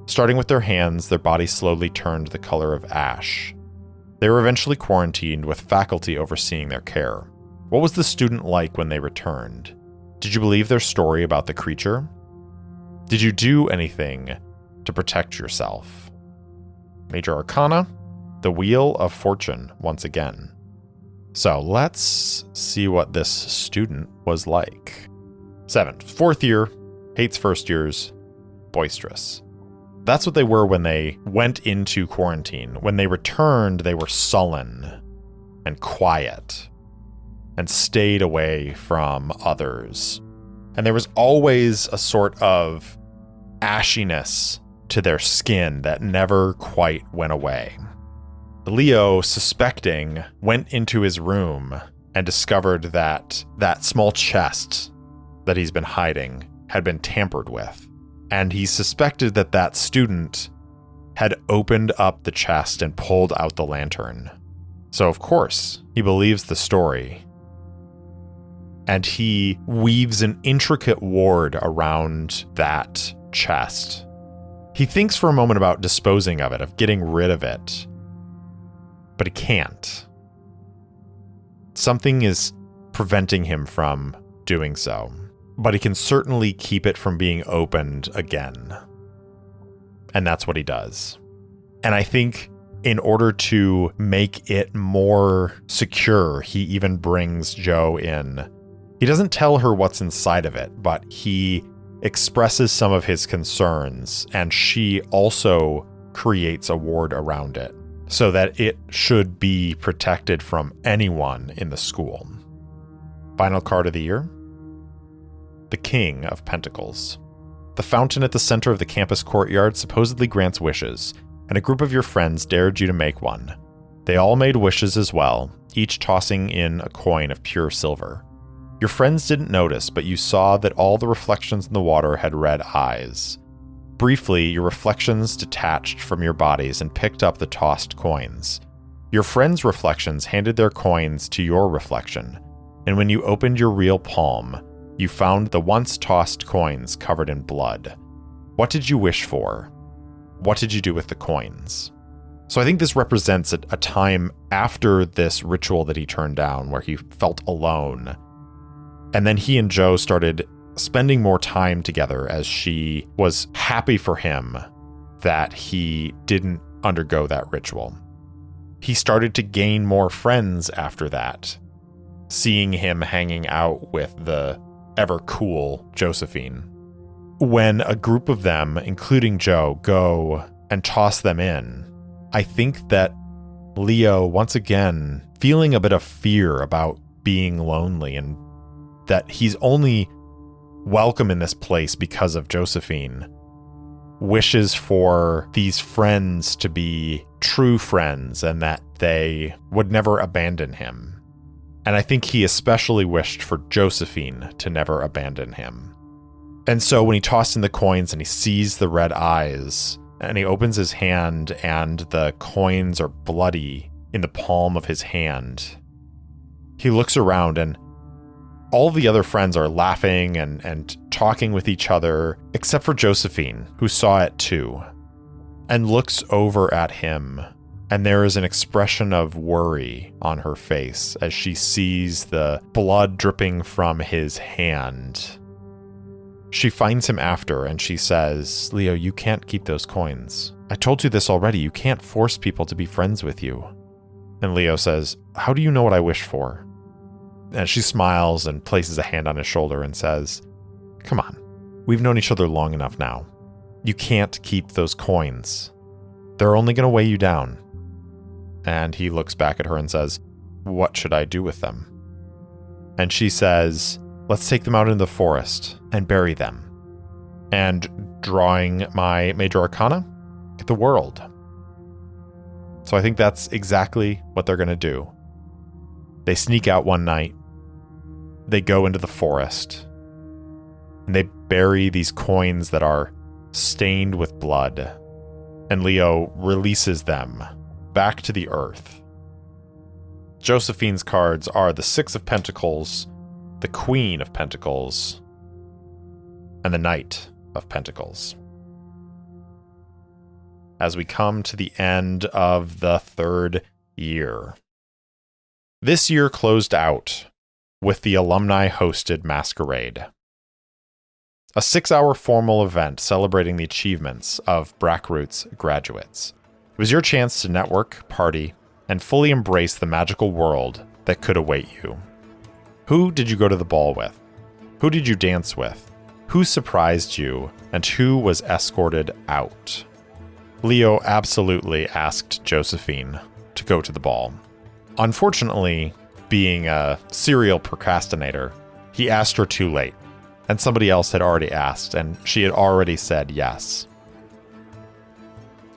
Starting with their hands, their bodies slowly turned the color of ash. They were eventually quarantined with faculty overseeing their care. What was the student like when they returned? Did you believe their story about the creature? Did you do anything to protect yourself? Major Arcana, the Wheel of Fortune once again. So let's see what this student was like. 7, 4th year, hates first years, boisterous. That's what they were when they went into quarantine. When they returned, they were sullen and quiet and stayed away from others. And there was always a sort of ashiness to their skin that never quite went away. Leo, suspecting, went into his room and discovered that that small chest that he's been hiding had been tampered with. And he suspected that that student had opened up the chest and pulled out the lantern. So, of course, he believes the story. And he weaves an intricate ward around that chest. He thinks for a moment about disposing of it, of getting rid of it. But he can't. Something is preventing him from doing so. But he can certainly keep it from being opened again. And that's what he does. And I think in order to make it more secure, he even brings Jo in. He doesn't tell her what's inside of it, but he expresses some of his concerns, and she also creates a ward around it so that it should be protected from anyone in the school. Final card of the year. The King of Pentacles. The fountain at the center of the campus courtyard supposedly grants wishes, and a group of your friends dared you to make one. They all made wishes as well, each tossing in a coin of pure silver. Your friends didn't notice, but you saw that all the reflections in the water had red eyes. Briefly, your reflections detached from your bodies and picked up the tossed coins. Your friends' reflections handed their coins to your reflection, and when you opened your real palm, you found the once tossed coins covered in blood. What did you wish for? What did you do with the coins? So I think this represents a time after this ritual that he turned down where he felt alone. And then he and Jo started spending more time together as she was happy for him that he didn't undergo that ritual. He started to gain more friends after that, seeing him hanging out with the ever cool Josephine. When a group of them, including Jo, go and toss them in, I think that Leo, once again, feeling a bit of fear about being lonely and that he's only welcome in this place because of Josephine, wishes for these friends to be true friends and that they would never abandon him. And I think he especially wished for Josephine to never abandon him. And so when he tossed in the coins and he sees the red eyes and he opens his hand and the coins are bloody in the palm of his hand, he looks around and all the other friends are laughing and talking with each other, except for Josephine, who saw it too, and looks over at him, and there is an expression of worry on her face as she sees the blood dripping from his hand. She finds him after, and she says, "Leo, you can't keep those coins. I told you this already. You can't force people to be friends with you." And Leo says, "How do you know what I wish for?" And she smiles and places a hand on his shoulder and says, "Come on, we've known each other long enough now. You can't keep those coins. They're only going to weigh you down." And he looks back at her and says, "What should I do with them?" And she says, "Let's take them out into the forest and bury them." And drawing my Major Arcana, get the world. So I think that's exactly what they're going to do. They sneak out one night. They go into the forest. And they bury these coins that are stained with blood. And Leo releases them back to the earth. Josephine's cards are the Six of Pentacles, the Queen of Pentacles, and the Knight of Pentacles. As we come to the end of the third year. This year closed out with the alumni-hosted masquerade. A 6-hour formal event celebrating the achievements of Brackroot's graduates. was your chance to network, party, and fully embrace the magical world that could await you. Who did you go to the ball with? Who did you dance with? Who surprised you? And who was escorted out? Leo absolutely asked Josephine to go to the ball. Unfortunately, being a serial procrastinator, he asked her too late, and somebody else had already asked, and she had already said yes.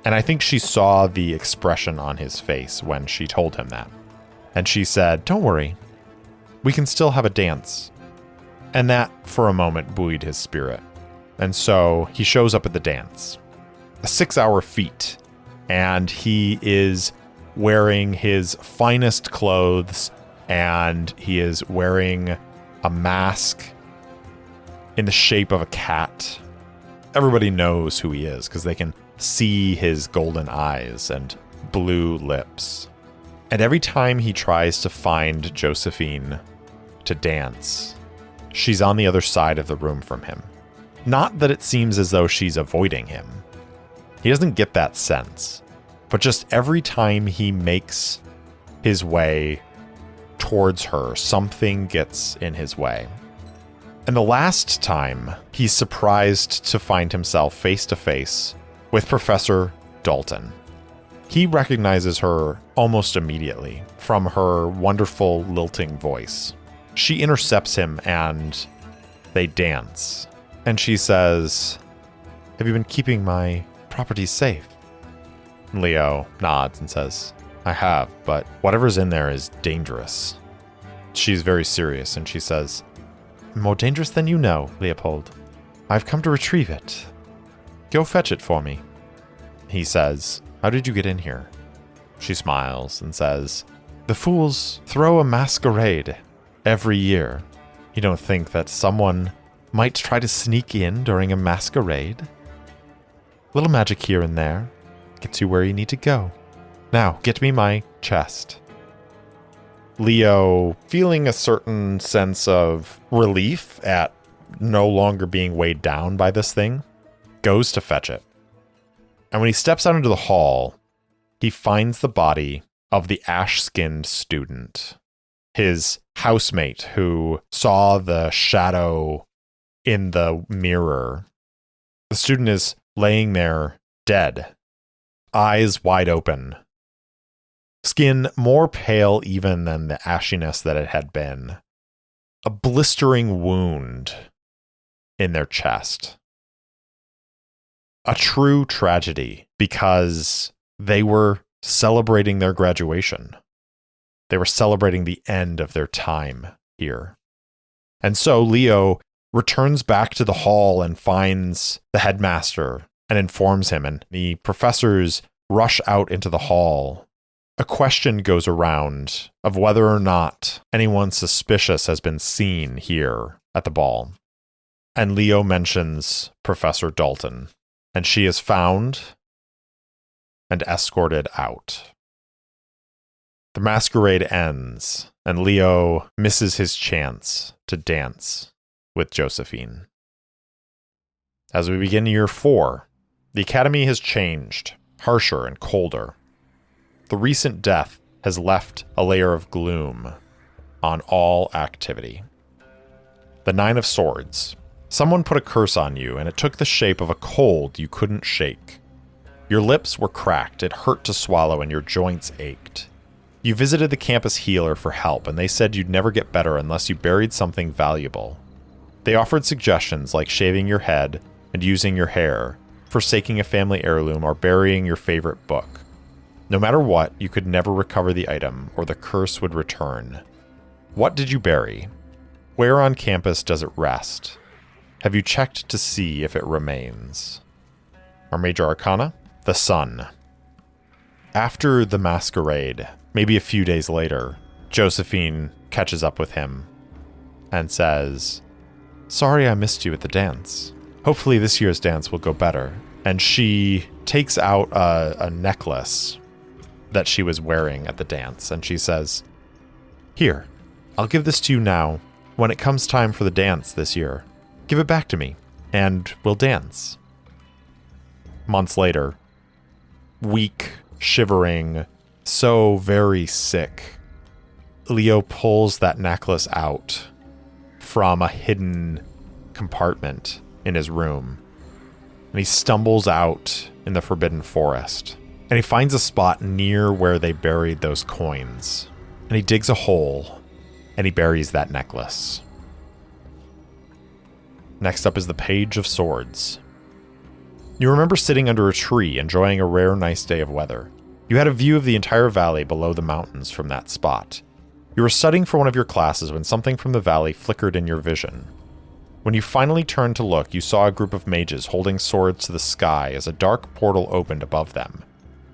And I think she saw the expression on his face when she told him that. And she said, "Don't worry, we can still have a dance." And that, for a moment, buoyed his spirit. And so he shows up at the dance. A 6-hour feat, and he is wearing his finest clothes, and he is wearing a mask in the shape of a cat. Everybody knows who he is because they can see his golden eyes and blue lips. And every time he tries to find Josephine to dance, she's on the other side of the room from him. Not that it seems as though she's avoiding him. He doesn't get that sense. But just every time he makes his way towards her, something gets in his way. And the last time, he's surprised to find himself face to face with Professor Dalton. He recognizes her almost immediately from her wonderful lilting voice. She intercepts him and they dance. And she says, "Have you been keeping my property safe?" Leo nods and says, "I have, but whatever's in there is dangerous." She's very serious and she says, "More dangerous than you know, Leopold. I've come to retrieve it. Go fetch it for me." He says, "How did you get in here?" She smiles and says, "The fools throw a masquerade every year. You don't think that someone might try to sneak in during a masquerade? Little magic here and there gets you where you need to go. Now, get me my chest." Leo, feeling a certain sense of relief at no longer being weighed down by this thing, goes to fetch it. And when he steps out into the hall, he finds the body of the ash-skinned student, his housemate who saw the shadow in the mirror. The student is laying there dead, eyes wide open, skin more pale even than the ashiness that it had been, a blistering wound in their chest. A true tragedy because they were celebrating their graduation. They were celebrating the end of their time here. And so Leo returns back to the hall and finds the headmaster and informs him, and the professors rush out into the hall. A question goes around of whether or not anyone suspicious has been seen here at the ball. And Leo mentions Professor Dalton, and she is found and escorted out. The masquerade ends, and Leo misses his chance to dance with Josephine. As we begin year 4, the academy has changed, harsher and colder. The recent death has left a layer of gloom on all activity. The 9 of Swords. Someone put a curse on you, and it took the shape of a cold you couldn't shake. Your lips were cracked, it hurt to swallow, and your joints ached. You visited the campus healer for help, and they said you'd never get better unless you buried something valuable. They offered suggestions like shaving your head and using your hair, forsaking a family heirloom, or burying your favorite book. No matter what, you could never recover the item, or the curse would return. What did you bury? Where on campus does it rest? Have you checked to see if it remains? Our major arcana? The Sun. After the masquerade, maybe a few days later, Josephine catches up with him and says, "Sorry I missed you at the dance. Hopefully this year's dance will go better." And she takes out a necklace that she was wearing at the dance, and she says, "Here, I'll give this to you now. When it comes time for the dance this year, give it back to me, and we'll dance." Months later, weak, shivering, so very sick, Leo pulls that necklace out from a hidden compartment in his room. And he stumbles out in the Forbidden Forest. And he finds a spot near where they buried those coins. And he digs a hole and he buries that necklace. Next up is the Page of Swords. You remember sitting under a tree, enjoying a rare nice day of weather. You had a view of the entire valley below the mountains from that spot. You were studying for one of your classes when something from the valley flickered in your vision. When you finally turned to look, you saw a group of mages holding swords to the sky as a dark portal opened above them.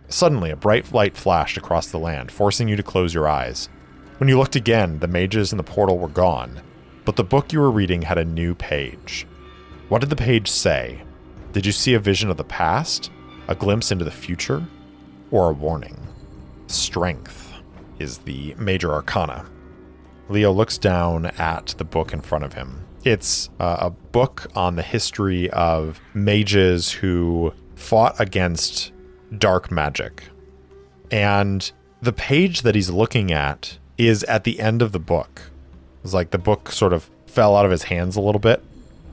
Suddenly, a bright light flashed across the land, forcing you to close your eyes. When you looked again, the mages in the portal were gone, but the book you were reading had a new page. What did the page say? Did you see a vision of the past, a glimpse into the future, or a warning? Strength is the major arcana. Leo looks down at the book in front of him. It's a book on the history of mages who fought against dark magic. And the page that he's looking at is at the end of the book. It's like the book sort of fell out of his hands a little bit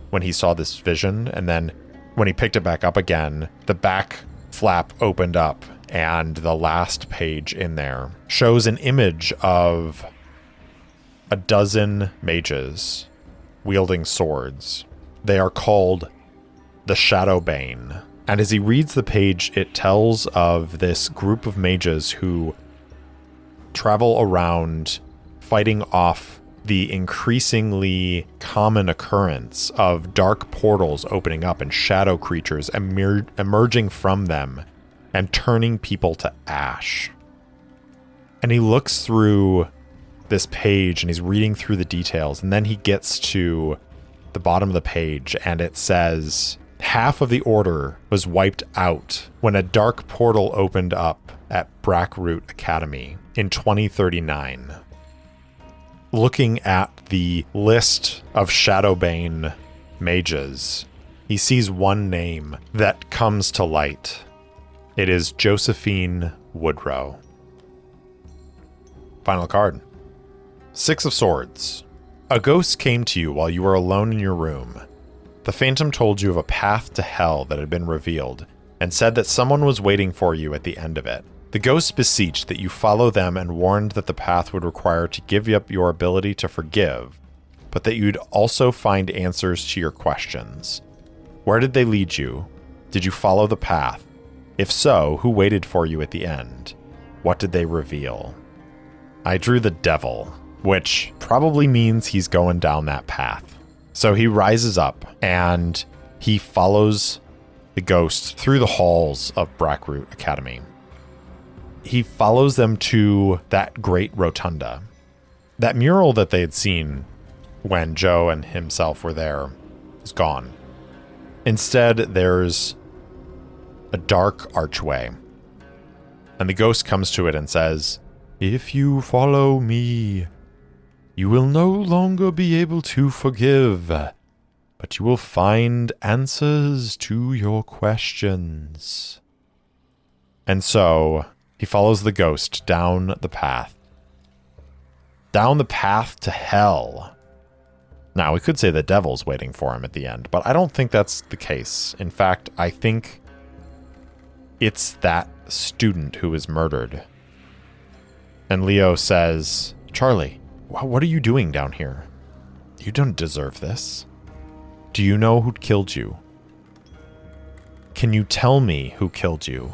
when he saw this vision, and then when he picked it back up again, the back flap opened up, and the last page in there shows an image of a dozen mages wielding swords. They are called the Shadowbane. And as he reads the page, it tells of this group of mages who travel around fighting off the increasingly common occurrence of dark portals opening up and shadow creatures emerging from them and turning people to ash. And he looks through this page and he's reading through the details, and then he gets to the bottom of the page and it says, half of the order was wiped out when a dark portal opened up at Brackroot Academy in 2039. Looking at the list of Shadowbane mages, he sees one name that comes to light. It is Josephine Woodrow. Final card. Six of Swords. A ghost came to you while you were alone in your room. The phantom told you of a path to hell that had been revealed, and said that someone was waiting for you at the end of it. The ghost beseeched that you follow them and warned that the path would require to give up your ability to forgive, but that you'd also find answers to your questions. Where did they lead you? Did you follow the path? If so, who waited for you at the end? What did they reveal? I drew the devil, which probably means he's going down that path. So he rises up and he follows the ghost through the halls of Brackroot Academy. He follows them to that great rotunda. That mural that they had seen when Joe and himself were there is gone. Instead, there's a dark archway. And the ghost comes to it and says, "If you follow me, you will no longer be able to forgive, but you will find answers to your questions." And so he follows the ghost down the path. Down the path to hell. Now, we could say the devil's waiting for him at the end, but I don't think that's the case. In fact, I think it's that student who was murdered. And Leo says, "Charlie, what are you doing down here? You don't deserve this. Do you know who killed you? Can you tell me who killed you?"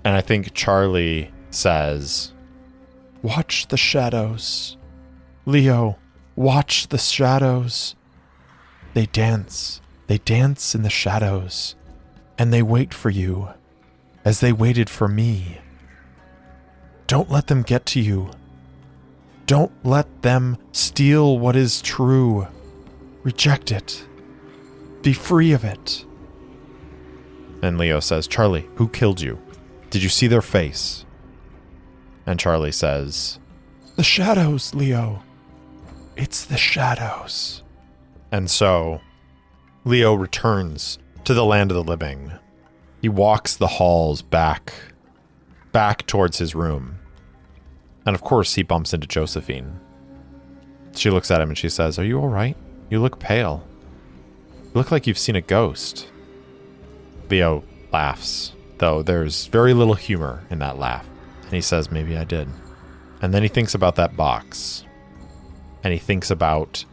And I think Charlie says, "Watch the shadows. Leo, watch the shadows. They dance. They dance in the shadows. And they wait for you, as they waited for me. Don't let them get to you. Don't let them steal what is true. Reject it. Be free of it." And Leo says, "Charlie, who killed you? Did you see their face?" And Charlie says, "The shadows, Leo. It's the shadows." And so Leo returns to the land of the living. He walks the halls back back towards his room. And of course, he bumps into Josephine. She looks at him and she says, "Are you all right? You look pale. You look like you've seen a ghost." Leo laughs, though there's very little humor in that laugh. And he says, "Maybe I did." And then he thinks about that box. And he thinks about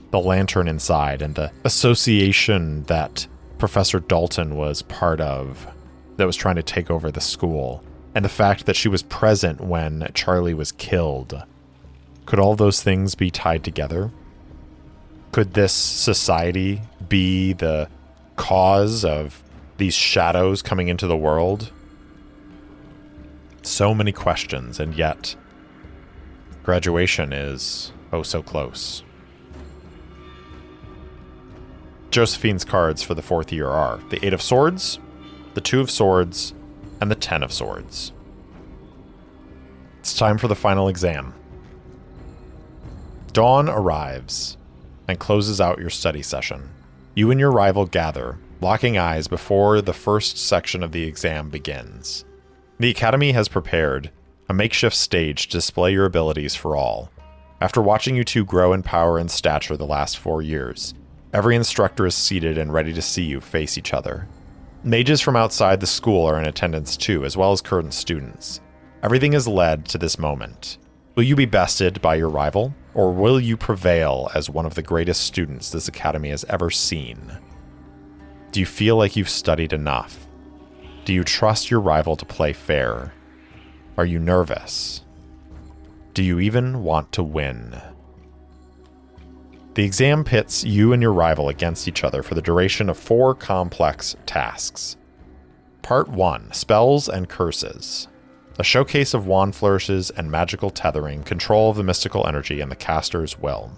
the lantern inside and the association that Professor Dalton was part of that was trying to take over the school. And the fact that she was present when Charlie was killed. Could all those things be tied together? Could this society be the cause of these shadows coming into the world? So many questions, and yet graduation is oh so close. Josephine's cards for the 4th year are the 8 of Swords, the 2 of Swords, and the 10 of Swords. It's time for the final exam. Dawn arrives and closes out your study session. You and your rival gather, locking eyes before the first section of the exam begins. The Academy has prepared a makeshift stage to display your abilities for all. After watching you two grow in power and stature the last 4 years, every instructor is seated and ready to see you face each other. Mages from outside the school are in attendance too, as well as current students. Everything is led to this moment. Will you be bested by your rival, or will you prevail as one of the greatest students this academy has ever seen? Do you feel like you've studied enough? Do you trust your rival to play fair? Are you nervous? Do you even want to win? The exam pits you and your rival against each other for the duration of 4 complex tasks. Part 1, Spells and Curses. A showcase of wand flourishes and magical tethering, control of the mystical energy and the caster's will.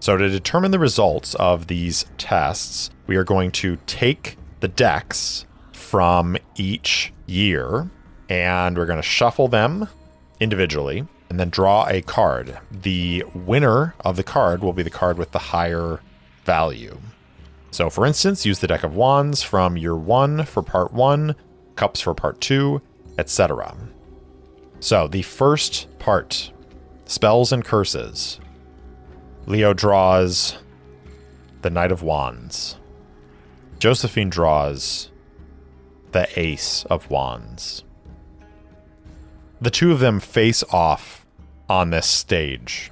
So to determine the results of these tests, we are going to take the decks from each year, and we're going to shuffle them individually, and then draw a card. The winner of the card will be the card with the higher value. So for instance, use the deck of wands from year 1 for part 1, cups for part 2, etc. So the first part, spells and curses. Leo draws the Knight of Wands. Josephine draws the Ace of Wands. The two of them face off on this stage,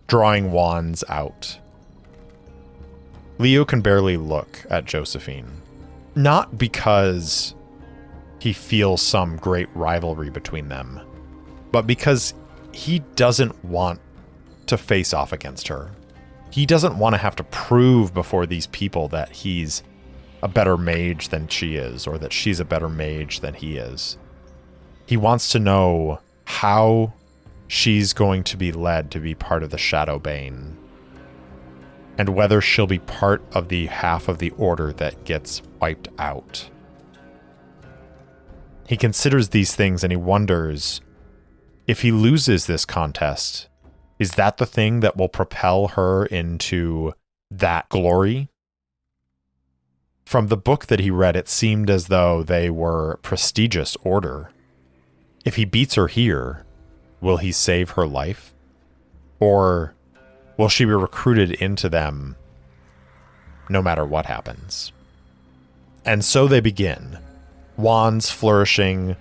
drawing wands out. Leo can barely look at Josephine, not because he feels some great rivalry between them, but because he doesn't want to face off against her. He doesn't want to have to prove before these people that he's a better mage than she is, or that she's a better mage than he is. He wants to know how she's going to be led to be part of the Shadowbane, and whether she'll be part of the half of the order that gets wiped out. He considers these things and he wonders, if he loses this contest, is that the thing that will propel her into that glory? From the book that he read, it seemed as though they were a prestigious order. If he beats her here, will he save her life? Or will she be recruited into them no matter what happens? And so they begin. Wands flourishing,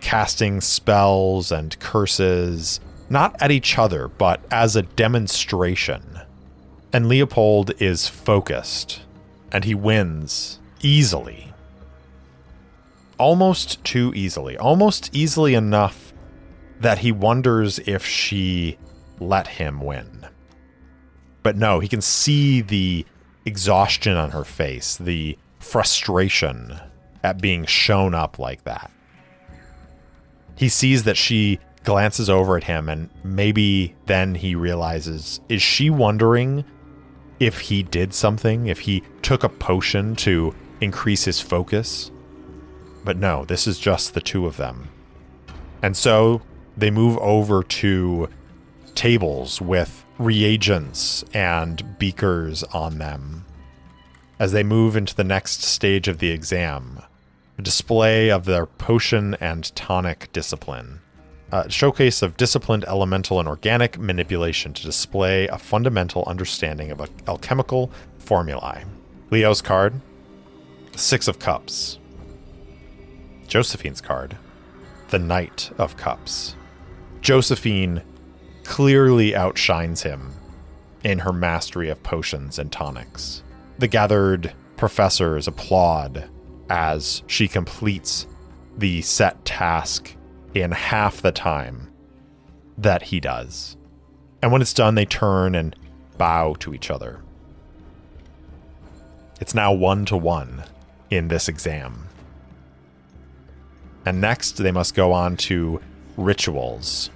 casting spells and curses, not at each other, but as a demonstration. And Leopold is focused, and he wins easily. Almost too easily. Almost easily enough that he wonders if she let him win. But no, he can see the exhaustion on her face, the frustration at being shown up like that. He sees that she glances over at him, and maybe then he realizes, is she wondering if he did something, if he took a potion to increase his focus? But no, this is just the two of them. And so they move over to tables with reagents and beakers on them. As they move into the next stage of the exam, a display of their potion and tonic discipline. A showcase of disciplined elemental and organic manipulation to display a fundamental understanding of alchemical formulae. Leo's card, the Six of Cups. Josephine's card, the Knight of Cups. Josephine clearly outshines him in her mastery of potions and tonics. The gathered professors applaud as she completes the set task in half the time that he does. And when it's done, they turn and bow to each other. It's now 1-1 in this exam. And next, they must go on to rituals.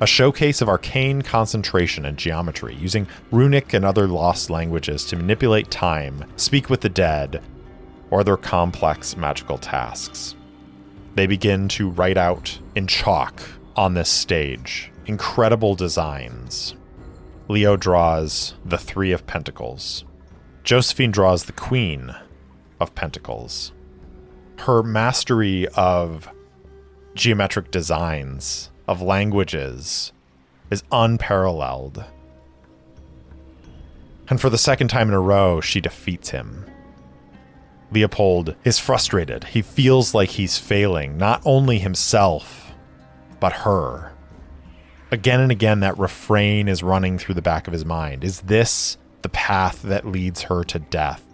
A showcase of arcane concentration and geometry, using runic and other lost languages to manipulate time, speak with the dead, or their complex magical tasks. They begin to write out in chalk on this stage incredible designs. Leo draws the Three of Pentacles. Josephine draws the Queen of Pentacles. Her mastery of geometric designs, of languages, is unparalleled. And for the second time in a row, she defeats him. Leopold is frustrated. He feels like he's failing, not only himself, but her. Again and again, that refrain is running through the back of his mind. Is this the path that leads her to death?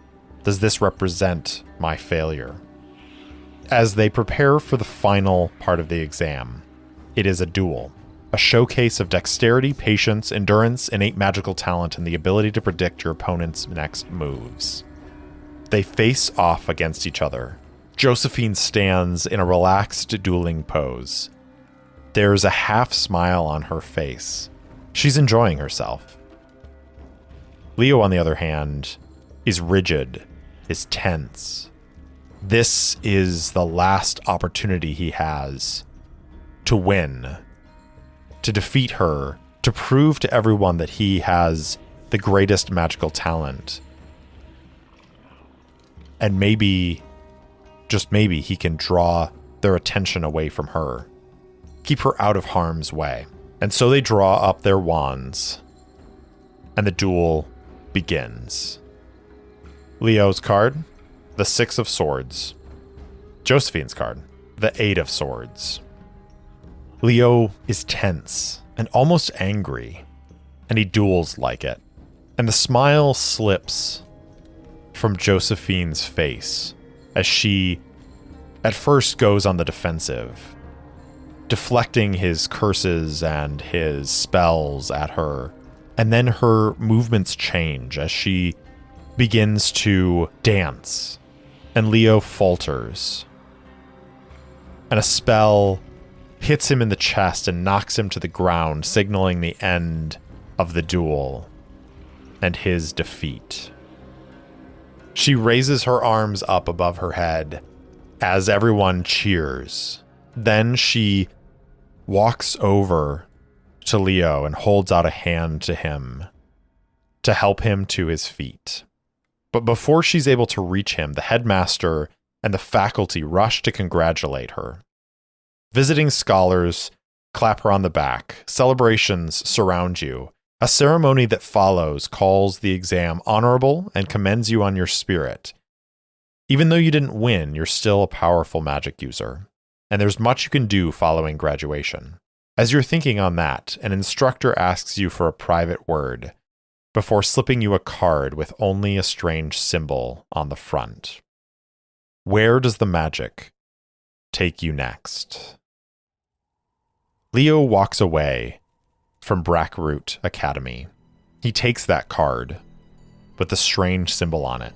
Does this represent my failure? As they prepare for the final part of the exam, it is a duel. A showcase of dexterity, patience, endurance, innate magical talent, and the ability to predict your opponent's next moves. They face off against each other. Josephine stands in a relaxed dueling pose. There's a half smile on her face. She's enjoying herself. Leo, on the other hand, is rigid, is tense. This is the last opportunity he has to win, to defeat her, to prove to everyone that he has the greatest magical talent. And maybe, just maybe, he can draw their attention away from her, keep her out of harm's way. And so they draw up their wands, and the duel begins. Leo's card, the Six of Swords. Josephine's card, the Eight of Swords. Leo is tense and almost angry, and he duels like it. And the smile slips from Josephine's face as she at first goes on the defensive, deflecting his curses and his spells at her. And then her movements change as she begins to dance, and Leo falters. And a spell hits him in the chest and knocks him to the ground, signaling the end of the duel and his defeat. She raises her arms up above her head as everyone cheers. Then she walks over to Leo and holds out a hand to him to help him to his feet. But before she's able to reach him, the headmaster and the faculty rush to congratulate her. Visiting scholars clap her on the back. Celebrations surround you. A ceremony that follows calls the exam honorable and commends you on your spirit. Even though you didn't win, you're still a powerful magic user, and there's much you can do following graduation. As you're thinking on that, an instructor asks you for a private word before slipping you a card with only a strange symbol on the front. Where does the magic take you next? Leo walks away from Brackroot Academy. He takes that card with the strange symbol on it,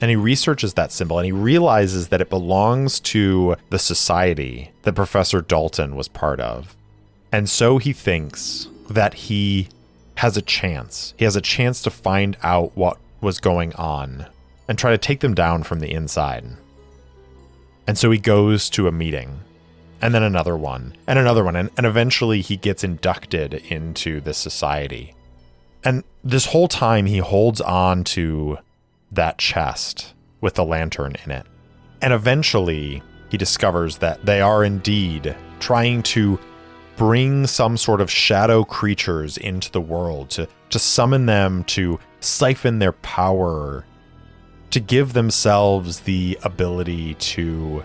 and he researches that symbol, and he realizes that it belongs to the society that Professor Dalton was part of. And so he thinks that he has a chance. He has a chance to find out what was going on and try to take them down from the inside. And so he goes to a meeting, and then another one, and eventually he gets inducted into this society. And this whole time he holds on to that chest with the lantern in it. And eventually, he discovers that they are indeed trying to bring some sort of shadow creatures into the world, to summon them, to siphon their power, to give themselves the ability to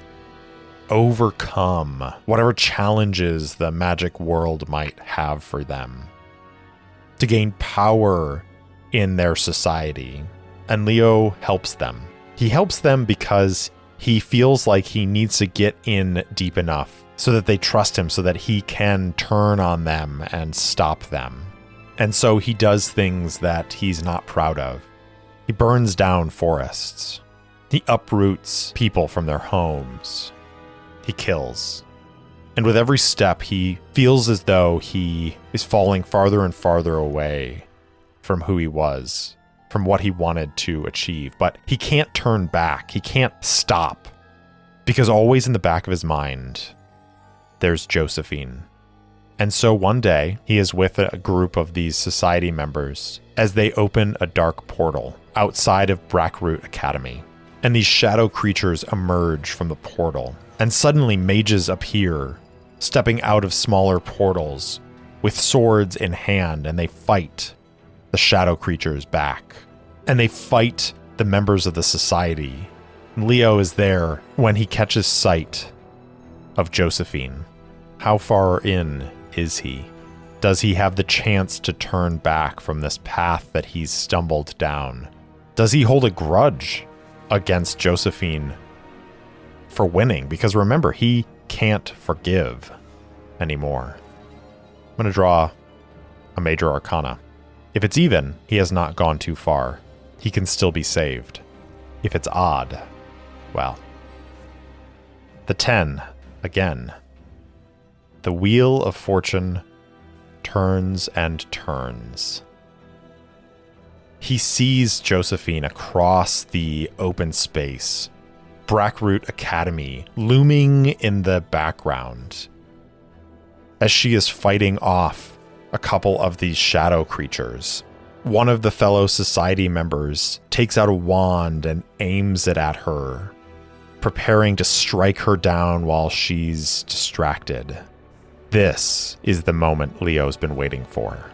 overcome whatever challenges the magic world might have for them, to gain power in their society. And Leo helps them. He helps them because he feels like he needs to get in deep enough so that they trust him, so that he can turn on them and stop them. And so he does things that he's not proud of. He burns down forests. He uproots people from their homes. He kills. And with every step, he feels as though he is falling farther and farther away from who he was, from what he wanted to achieve. But he can't turn back. He can't stop. Because always in the back of his mind, there's Josephine. And so one day, he is with a group of these society members as they open a dark portal outside of Brackroot Academy. And these shadow creatures emerge from the portal. And suddenly mages appear, stepping out of smaller portals with swords in hand, and they fight the shadow creatures back. And they fight the members of the society. And Leo is there when he catches sight of Josephine. How far in is he? Does he have the chance to turn back from this path that he's stumbled down? Does he hold a grudge against Josephine for winning? Because remember, he can't forgive anymore. I'm going to draw a major arcana. If it's even, he has not gone too far. He can still be saved. If it's odd, well. The 10, again. The wheel of fortune turns and turns. He sees Josephine across the open space, Brackroot Academy looming in the background, as she is fighting off a couple of these shadow creatures. One of the fellow society members takes out a wand and aims it at her, preparing to strike her down while she's distracted. This is the moment Leo's been waiting for.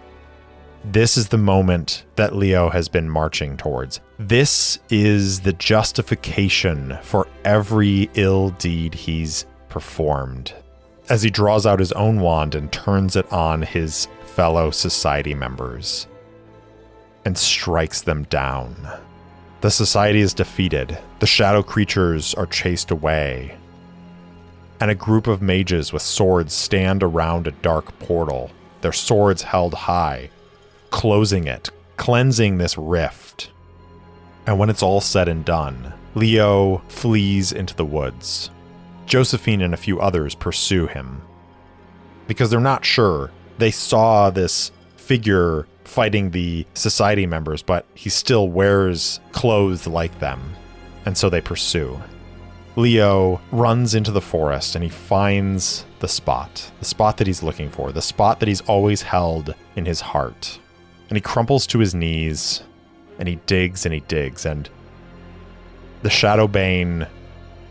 This is the moment that Leo has been marching towards. This is the justification for every ill deed he's performed. As he draws out his own wand and turns it on his fellow society members and strikes them down. The society is defeated. The shadow creatures are chased away. And a group of mages with swords stand around a dark portal, their swords held high, closing it, cleansing this rift. And when it's all said and done, Leo flees into the woods. Josephine and a few others pursue him because they're not sure. They saw this figure fighting the society members, but he still wears clothes like them, and so they pursue. Leo runs into the forest and he finds the spot that he's looking for, the spot that he's always held in his heart. And he crumples to his knees and he digs, and the Shadowbane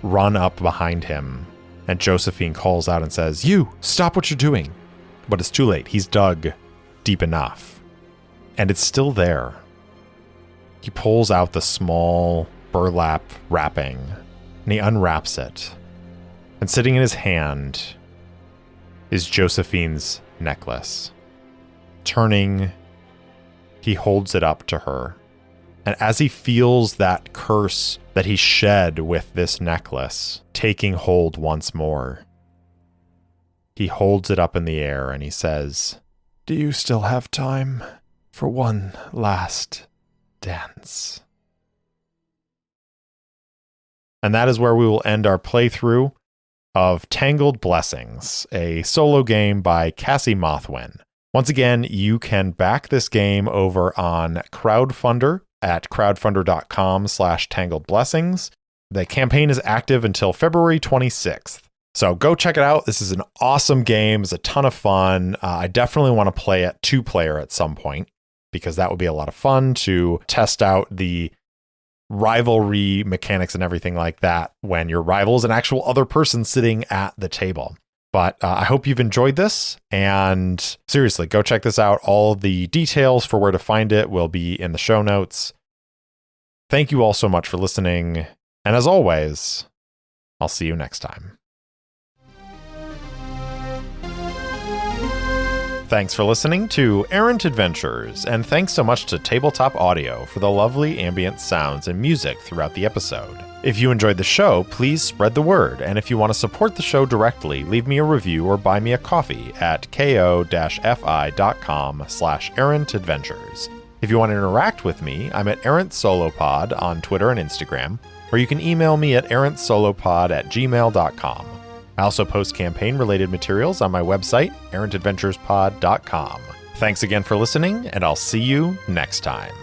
run up behind him, and Josephine calls out and says, "You, stop what you're doing." But it's too late. He's dug deep enough. And it's still there. He pulls out the small burlap wrapping, and he unwraps it. And sitting in his hand is Josephine's necklace. Turning, he holds it up to her. And as he feels that curse that he shed with this necklace taking hold once more, he holds it up in the air and he says, "Do you still have time for one last dance?" And that is where we will end our playthrough of Tangled Blessings, a solo game by Cassi Mothwin. Once again, you can back this game over on Crowdfundr at crowdfundr.com/tangledblessings. The campaign is active until February 26th. So go check it out. This is an awesome game. It's a ton of fun. I definitely want to play it 2-player at some point, because that would be a lot of fun to test out the rivalry mechanics and everything like that when your rival is an actual other person sitting at the table. But I hope you've enjoyed this, and seriously, go check this out. All the details for where to find it will be in the show notes. Thank you all so much for listening, and as always, I'll see you next time. Thanks for listening to Errant Adventures, and thanks so much to Tabletop Audio for the lovely ambient sounds and music throughout the episode. If you enjoyed the show, please spread the word, and if you want to support the show directly, leave me a review or buy me a coffee at ko-fi.com/errantadventures. If you want to interact with me, I'm at Errant Solopod on Twitter and Instagram, or you can email me at errantsolopod@gmail.com. I also post campaign-related materials on my website, errantadventurespod.com. Thanks again for listening, and I'll see you next time.